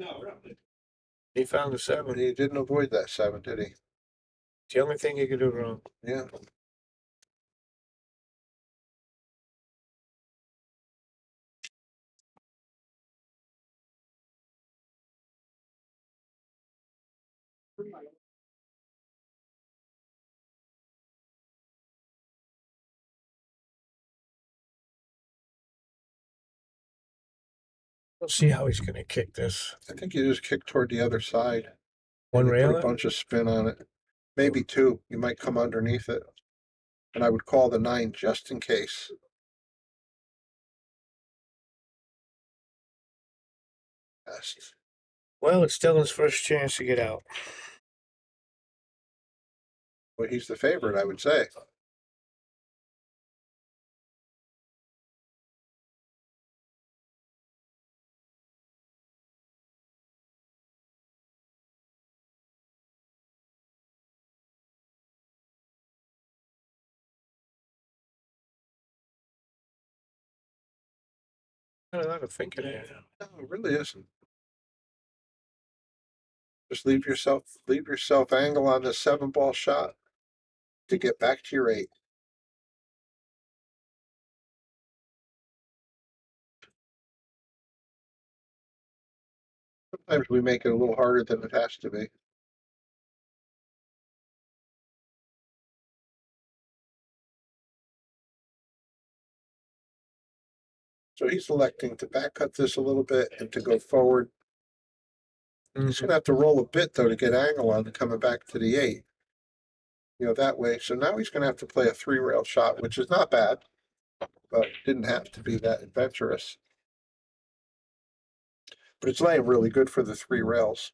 He found the 7. But he didn't avoid that 7, did he? It's the only thing he could do wrong. Yeah. We'll see how he's going to kick this. I think you just kick toward the other side. One Put rail? a bunch of spin on it. Maybe 2. You might come underneath it. And I would call the 9 just in case. best. Well, it's Dylan's first chance to get out. Well, he's the favorite, I would say. Not a lot of thinking here. No, it really isn't. Just leave yourself angle on this 7-ball shot to get back to your 8. Sometimes we make it a little harder than it has to be. So he's electing to back cut this a little bit and to go forward. He's gonna have to roll a bit though to get angle on coming back to the 8. That way. So now he's gonna have to play a 3-rail shot, which is not bad, but didn't have to be that adventurous. But it's laying really good for the 3 rails.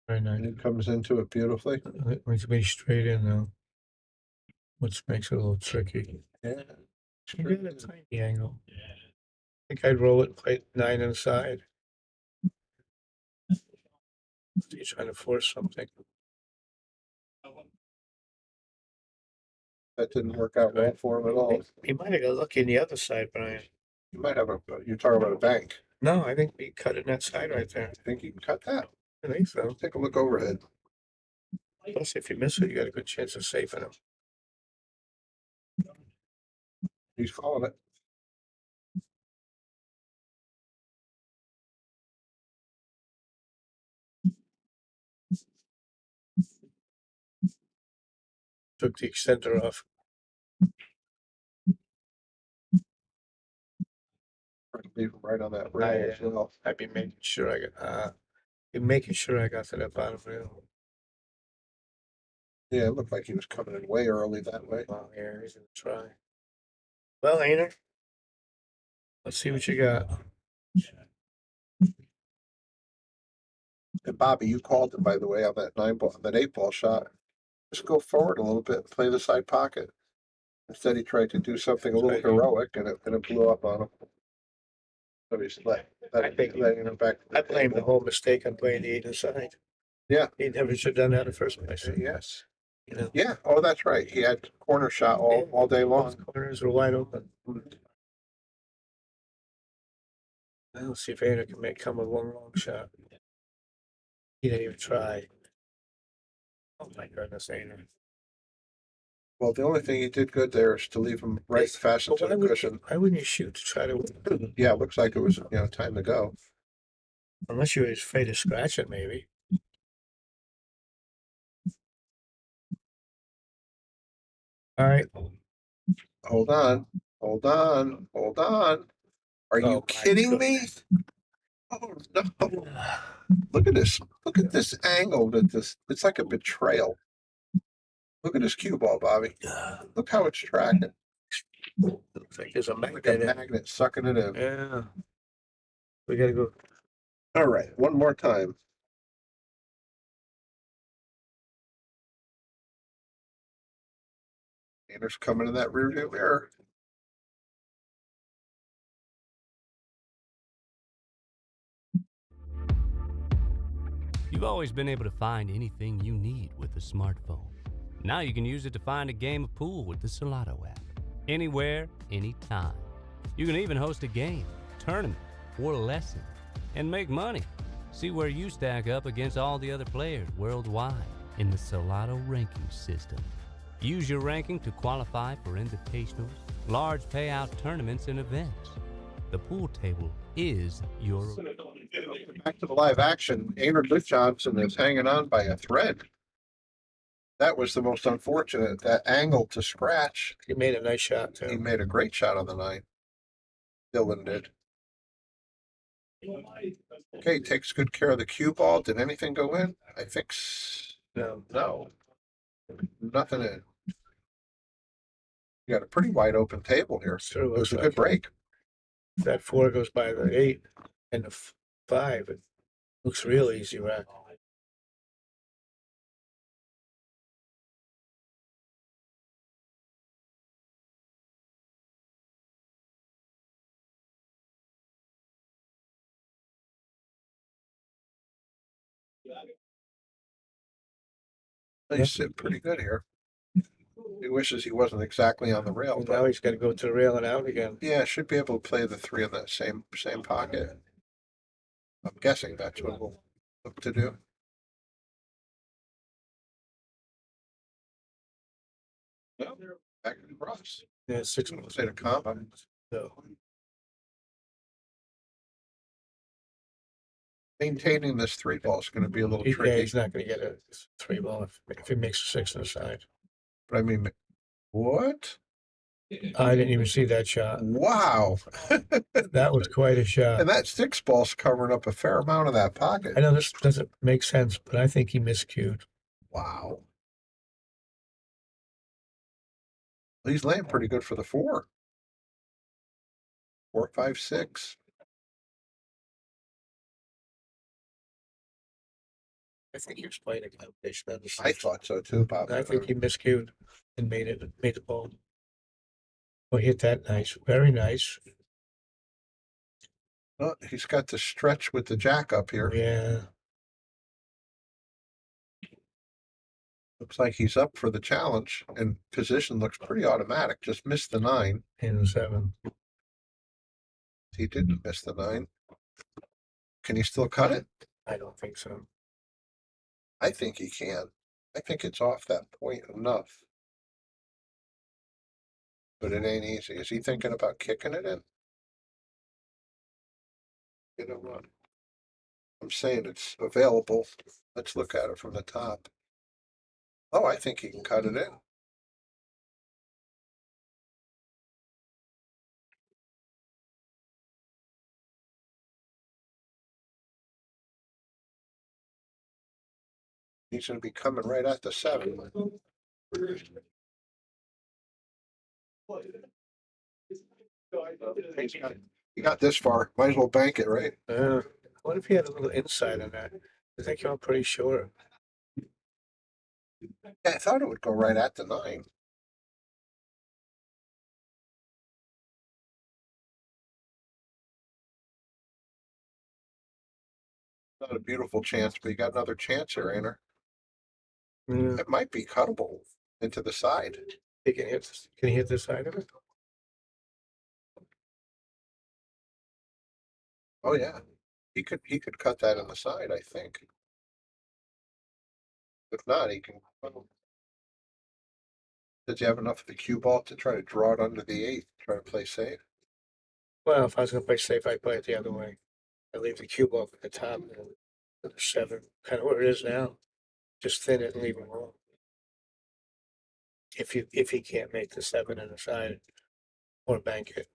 Very nice. And it comes into it beautifully. It makes me straight in now, which makes it a little tricky. Yeah. You got a tiny angle. I think I'd roll it, play 9 inside. He's trying to force something. That didn't work out well for him at all. He might have got lucky on the other side, Brian. You might have you're talking about a bank. No, I think we cut in that side right there. I think you can cut that. I think so. Take a look overhead. Plus, if you miss it, you got a good chance of saving him. He's calling it. Took the extender off. Leave him right on that rail as well. I'd be making sure I got to that bottom rail. Yeah, it looked like he was coming in way early that way. Well, yeah, he's gonna try. Well, Einar, let's see what you got. And Bobby, you called it, by the way, on that 9-ball, that 8-ball shot. Just go forward a little bit and play the side pocket. Instead, he tried to do something a little heroic, and it blew up on him. So he's letting him back. I blame the whole mistake on playing the 8 inside. Yeah. He never should have done that in the first place. Yes. You know, Yeah. Oh, that's right. He had corner shot all day long. both corners were wide open. I'll see if Einar can come with one long shot. He didn't even try. Oh my goodness, Einar. Well, the only thing he did good there is to leave him right fastened to the cushion. Why wouldn't you shoot to try to win? Yeah, it looks like it was time to go. Unless you were afraid to scratch it, maybe. All right. Hold on. Are you Oh, my kidding me? Oh no! Look at this! Look at this angle. It's like a betrayal. Look at this cue ball, Bobby. Look how it's tracking. Looks like there's a Like magnet. a magnet sucking it in. Yeah. We gotta go. All right, one more time. Einer's coming in that rearview mirror. You've always been able to find anything you need with a smartphone. Now you can use it to find a game of pool with the Solato app. Anywhere, anytime. You can even host a game, tournament, or lesson, and make money. See where you stack up against all the other players worldwide in the Solato ranking system. Use your ranking to qualify for invitationals, large payout tournaments, and events. The pool table is your... Back to the live action. Einar Gudjansen is hanging on by a thread. That was the most unfortunate. That angle to scratch. He made a nice shot, too. He made a great shot on the 9. Dylan did. Okay, takes good care of the cue ball. Did anything go in? I think No. no. Nothing in. You got a pretty wide open table here. Sure It was looks a like good break. if that 4 goes by the 8 and the 5, it looks real easy, right? He's sitting pretty good here. He wishes he wasn't exactly on the rail, Well, but now he's got to go to the rail and out again. yeah, should be able to play the 3 in that same pocket. I'm guessing that's what we'll look to do. No, back across. Yeah, 6 We'll say the combo. So Maintaining this 3 ball is going to be a little yeah, tricky. he's not going to get a 3 ball if he makes a 6 on the side. But I mean, what? I didn't even see that shot. Wow. That was quite a shot. And that 6 ball's covering up a fair amount of that pocket. I know this doesn't make sense, but I think he miscued. Wow. He's laying pretty good for the 4. 4, 5, 6. I think he was playing a combination on the I 6. thought so too, Bob. I think he miscued and made the ball. Oh, hit that nice, very nice. Oh, he's got the stretch with the jack up here. Yeah, Looks like he's up for the challenge, and position looks pretty automatic. Just missed the 9. and the 7. He didn't miss the 9. Can he still cut it? I don't think so. I think he can. I think it's off that point enough. But it ain't easy. Is he thinking about kicking it in? You know what? I'm saying it's available. Let's look at it from the top. Oh, I think he can cut it in. He's going to be coming right at the 7. He got this far. Might as well bank it, right? What if he had a little inside on that? I think I'm pretty sure. Yeah, I thought it would go right at the 9. Not a beautiful chance, but you got another chance here, Einar. Yeah. It might be cuttable into the side. He can hit. Can he hit the side of it? Oh yeah, he could cut that in the side, I think. If not, he can. Does he have enough of the cue ball to try to draw it under the 8, try to play safe? Well, if I was going to play safe, I'd play it the other way. I leave the cue ball at the top and the 7, kind of where it is now. Just thin it and leave it alone. If he can't make the 7 on the side or bank it,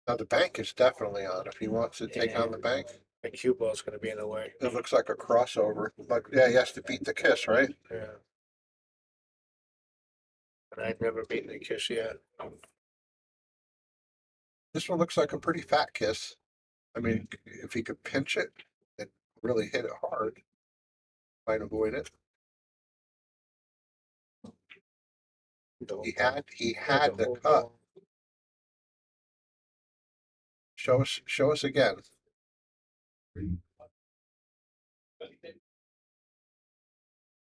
Now the bank is definitely on. If he wants to take on the bank, the cue ball's going to be in the way. it looks like a crossover. But yeah, he has to beat the kiss, right? Yeah. And I've never beaten a kiss yet. This one looks like a pretty fat kiss. I mean, if he could pinch it and really hit it hard, might avoid it. He had the cut. Show us again.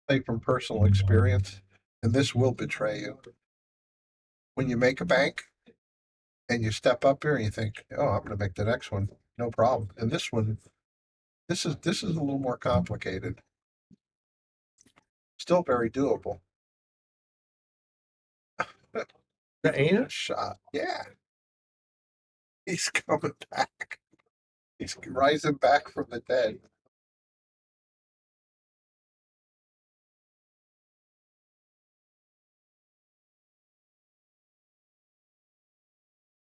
Say from personal experience, and this will betray you. When you make a bank and you step up here and you think, oh, I'm gonna make the next one, no problem. And this one, this is a little more complicated. Still very doable. That ain't it? Shot. Yeah. He's coming back. He's rising back from the dead.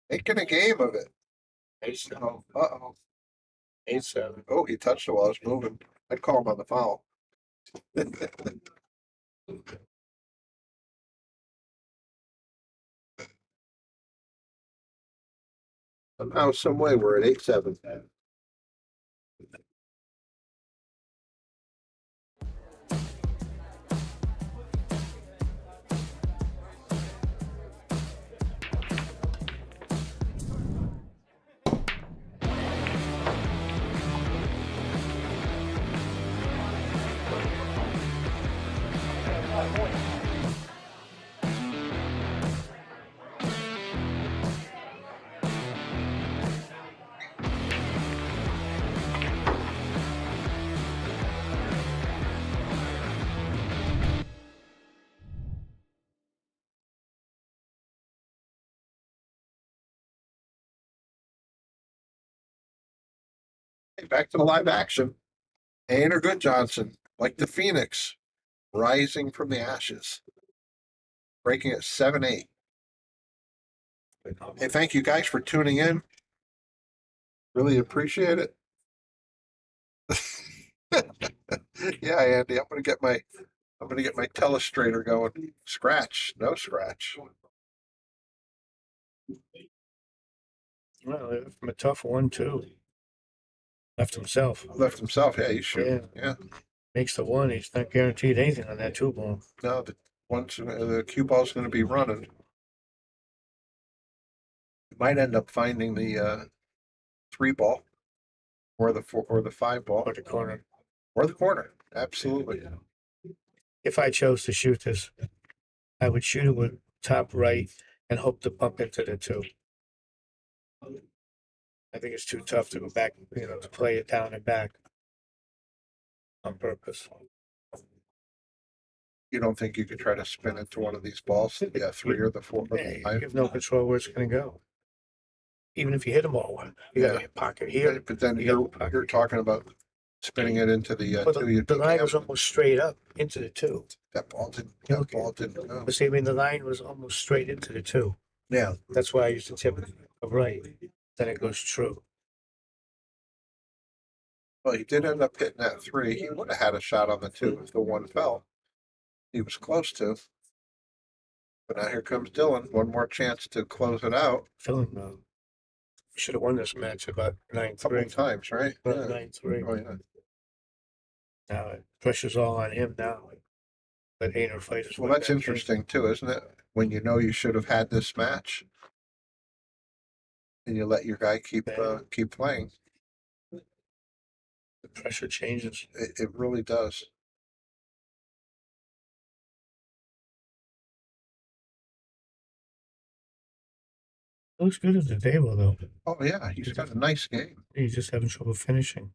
Making a game of it. Ace. Uh-oh. 8-7. Oh, he touched it while I was moving. I'd call him on the foul. Somehow, some way, we're at 8-7. Hey, back to the live action. Einar Gudjansen, like the Phoenix, rising from the ashes, breaking at 7-8. Hey, thank you guys for tuning in. Really appreciate it. Yeah, Andy, I'm gonna get my telestrator going. Scratch, no scratch. Well, left him a tough one, too. Left himself. Left himself. Yeah, he's shooting. Yeah. Makes the one. He's not guaranteed anything on that 2-ball. No, the cue ball's going to be running. Might end up finding the 3-ball or the 5-ball Or the corner. or the corner. Absolutely. If I chose to shoot this, I would shoot it with top right and hope to bump into the 2. I think it's too tough to go back, to play it down and back on purpose. You don't think you could try to spin it to one of these balls? Yeah, 3 or the 4 or the You 5. have no control where it's going to go. Even if you hit them all, you got your pocket here. But then You you're talking about spinning it into the But 2. the line was almost straight up into the 2. That ball didn't go. But see, I mean, the line was almost straight into the 2. Yeah. That's why I used to tip it right. Then it goes true. Well, he did end up hitting that 3. He would have had a shot on the 2 if the 1 fell. He was close to. But now here comes Dylan. One more chance to close it out. Feeling should have won this match about A couple 9-3. times, right? About Yeah. 9-3. Oh, yeah. Now pressure's all on him now. But Einar fight his Well, way that's back in. interesting too, isn't it? When you know you should have had this match, and you let your guy keep playing. The pressure changes. It really does. Looks good at the table though. Oh yeah, he's got a nice game. He's just having trouble finishing.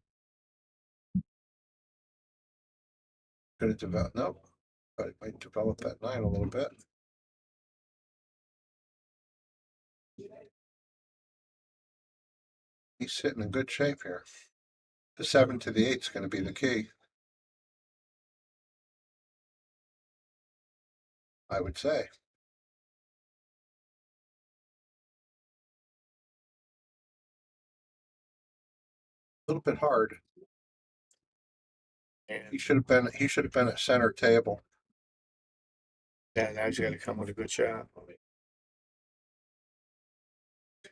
Could have developed. Nope. But it might develop that 9 a little bit. He's sitting in good shape here. The 7 to the 8 is going to be the key. I would say. A little bit hard. And He should have been at center table. yeah, now he's got to come with a good shot.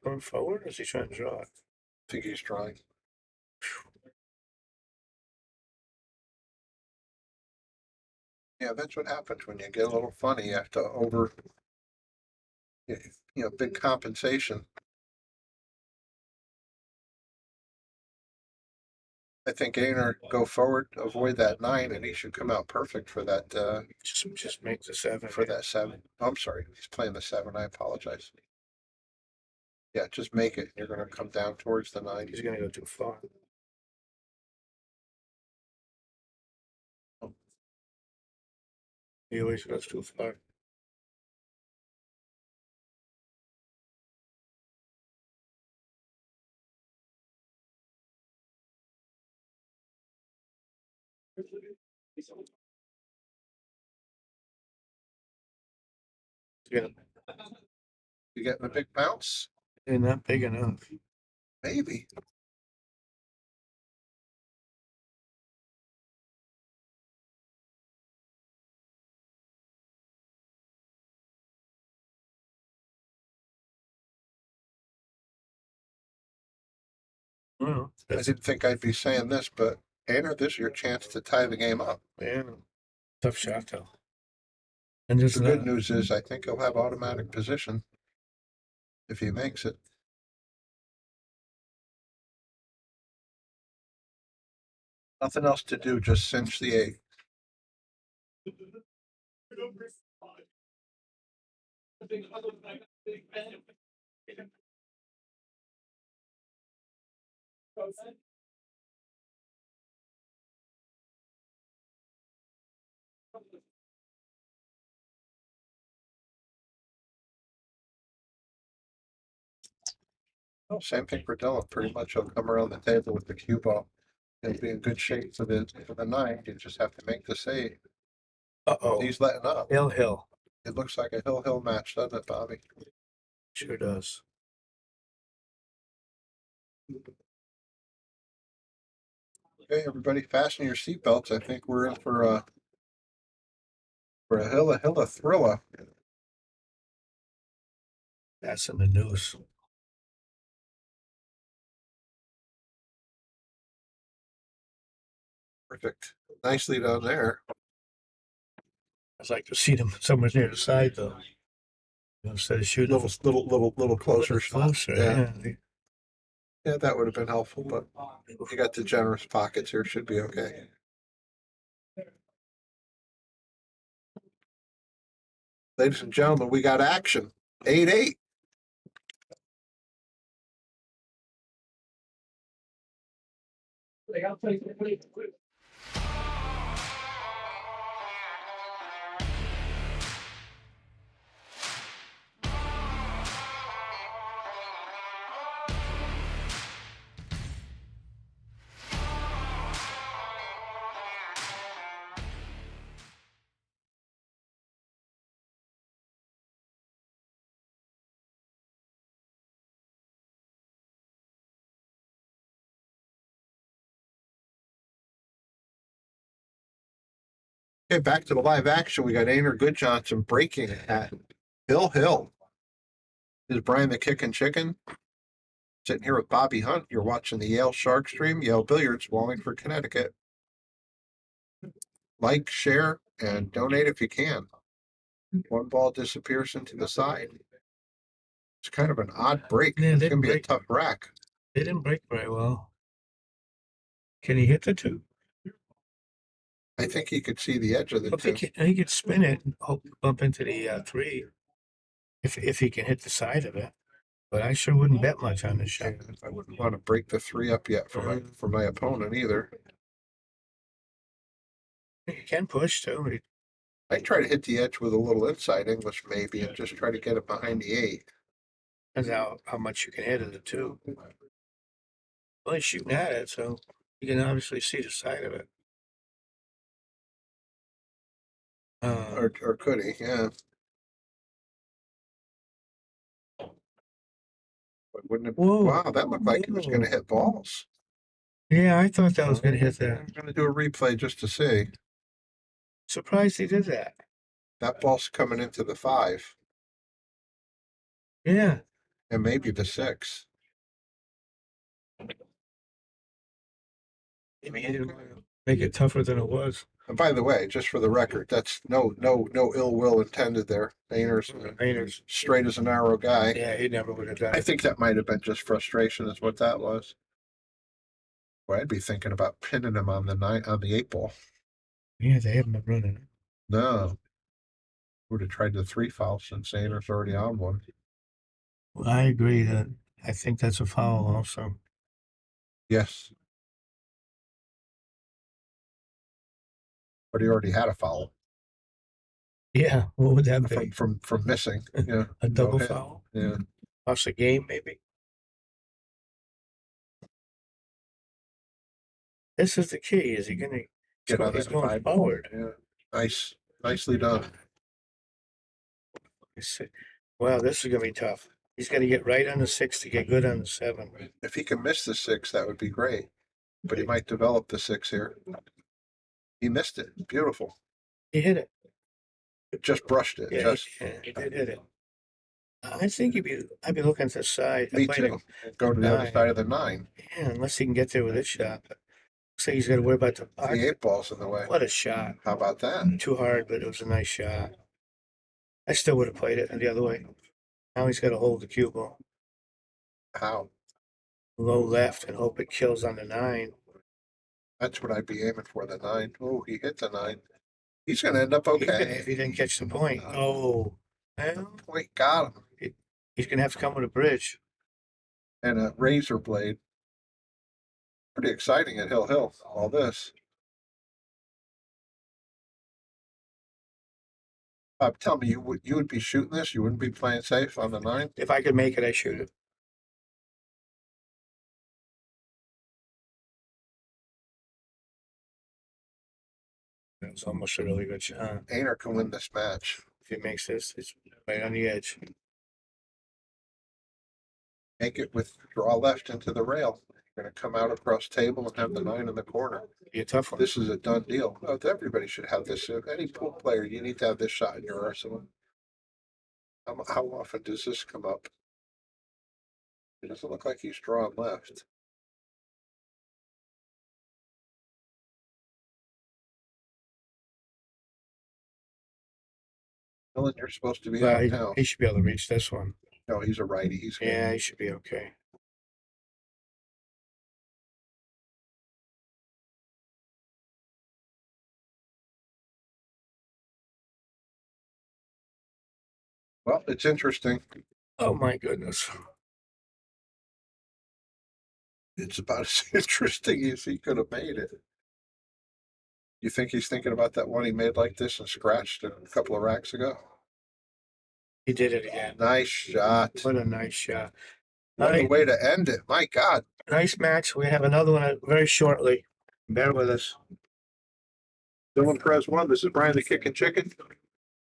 Going forward, or is he trying to draw it? I think he's trying. Yeah, that's what happens when you get a little funny. You have to big compensation. I think Einar go forward, avoid that 9, and he should come out perfect for that. Just make the 7. For that 7. Oh, I'm sorry, he's playing the 7. I apologize. Yeah, just make it. You're going to come down towards the 9. He's going to go too far. He always goes too far. Yeah, You getting a big bounce? they're not big enough. Maybe. Well, I that's, didn't think I'd be saying this, but Einar, this is your chance to tie the game up. yeah, tough shot though. And there's The good not, news is I think he'll have automatic position if he makes it. Nothing else to do, just cinch the 8. Oh, same thing for Dylan. Pretty much he'll come around the table with the cue ball. He'll be in good shape for the 9. You just have to make the save. uh-oh, He's letting up. Hill. It looks like a hill match, doesn't it, Bobby? Sure does. Okay, everybody, fasten your seatbelts. I think we're in for a hilla thriller. That's in the news. Perfect. Nicely done there. I'd like to see them somewhere near the side though. Instead of shooting Little closer shot. closer. Yeah. Yeah. Yeah, that would have been helpful, but you got the generous pockets here. Should be okay. Ladies and gentlemen, we got action. 8-8. Okay, back to the live action. We got Einar Gudjansen breaking at Hill. This is Brian the Kickin' Chicken. Sitting here with Bobby Hunt. You're watching the Yale Shark Stream, Yale Billiards, Wallingford, Connecticut. Like, share, and donate if you can. One ball disappears into the side. It's kind of an odd break. Yeah, It's they going to be a break. tough rack. They didn't break very well. Can he hit the 2? I think he could see the edge of the If he 2. can, he could spin it and bump into the 3 if he can hit the side of it. But I sure wouldn't bet much on this shot. I wouldn't want to break the 3 up yet for my opponent either. He can push too. I try to hit the edge with a little inside English maybe and just try to get it behind the 8. Depends how much you can hit of the 2. Well, he's shooting at it, so you can obviously see the side of it. Or could he? Yeah. But wouldn't it? Whoa. Wow, that looked like it was going to hit balls. Yeah, I thought that was going to hit that. I'm going to do a replay just to see. Surprised he did that. That ball's coming into the 5 Yeah. and maybe the 6. Make it tougher than it was. And by the way, just for the record, that's no ill will intended there. Einer's straight as an arrow guy. Yeah, he never would have done I it. think that might have been just frustration, is what that was. Well, I'd be thinking about pinning him on the 8 ball. Yeah, they haven't been running. No. Would have tried the 3 foul since Einer's already on one. Well, I agree that I think that's a foul also. Yes. But he already had a foul Yeah, what would that be? from missing. Yeah. A double No hit. foul? Yeah. Lost a game, maybe? This is the key. Is he going to Get on he's that going 5 forward? Yeah. Nicely done. Wow, this is going to be tough. He's going to get right on the 6 to get good on the 7. If he can miss the 6, that would be great. But he might develop the 6 here. He missed it. Beautiful. He hit it. It just brushed it. Yeah, Just he did hit it. I think I'd be looking to the side. Me I played too. Go to the other side of the 9. Yeah, unless he can get there with this shot. But looks like he's got to worry about the puck. The 8 ball's in the way. What a shot. How about that? Too hard, but it was a nice shot. I still would have played it the other way. Now he's got to hold the cue ball How? low left and hope it kills on the 9. That's what I'd be aiming for, the 9. Oh, he hit the 9. He's going to end up If okay. he didn't catch the point. Oh, well, Point got him. he's going to have to come with a bridge. And a razor blade. Pretty exciting at Hill, all this. Tell me, you would be shooting this? You wouldn't be playing safe on the 9? If I could make it, I shoot it. It's almost a really good shot. Einar can win this match. If he makes this, it's right on the edge. Make it with draw left into the rail. You're going to come out across table and have the 9 in the corner. Be a tough one. This is a done deal. Oh, everybody should have this. Any pool player, you need to have this shot in your arsenal. How often does this come up? It doesn't look like he's drawing left. Dylan, you're supposed to be Well, out of town. he should be able to reach this one. No, he's a righty. He's Yeah, he should be okay. Well, it's interesting. Oh my goodness. It's about as interesting as he could have made it. You think he's thinking about that one he made like this and scratched a couple of racks ago? He did it again. Nice shot. What a nice shot. What a way to end it. My God. Nice match. We have another one very shortly. Bear with us. Dylan Perez 1. This is Brian the Kickin' Chicken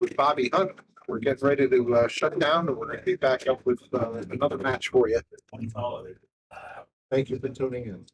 with Bobby Hunt. We're getting ready to shut down, and we're going to be back up with another match for you. Thank you for tuning in.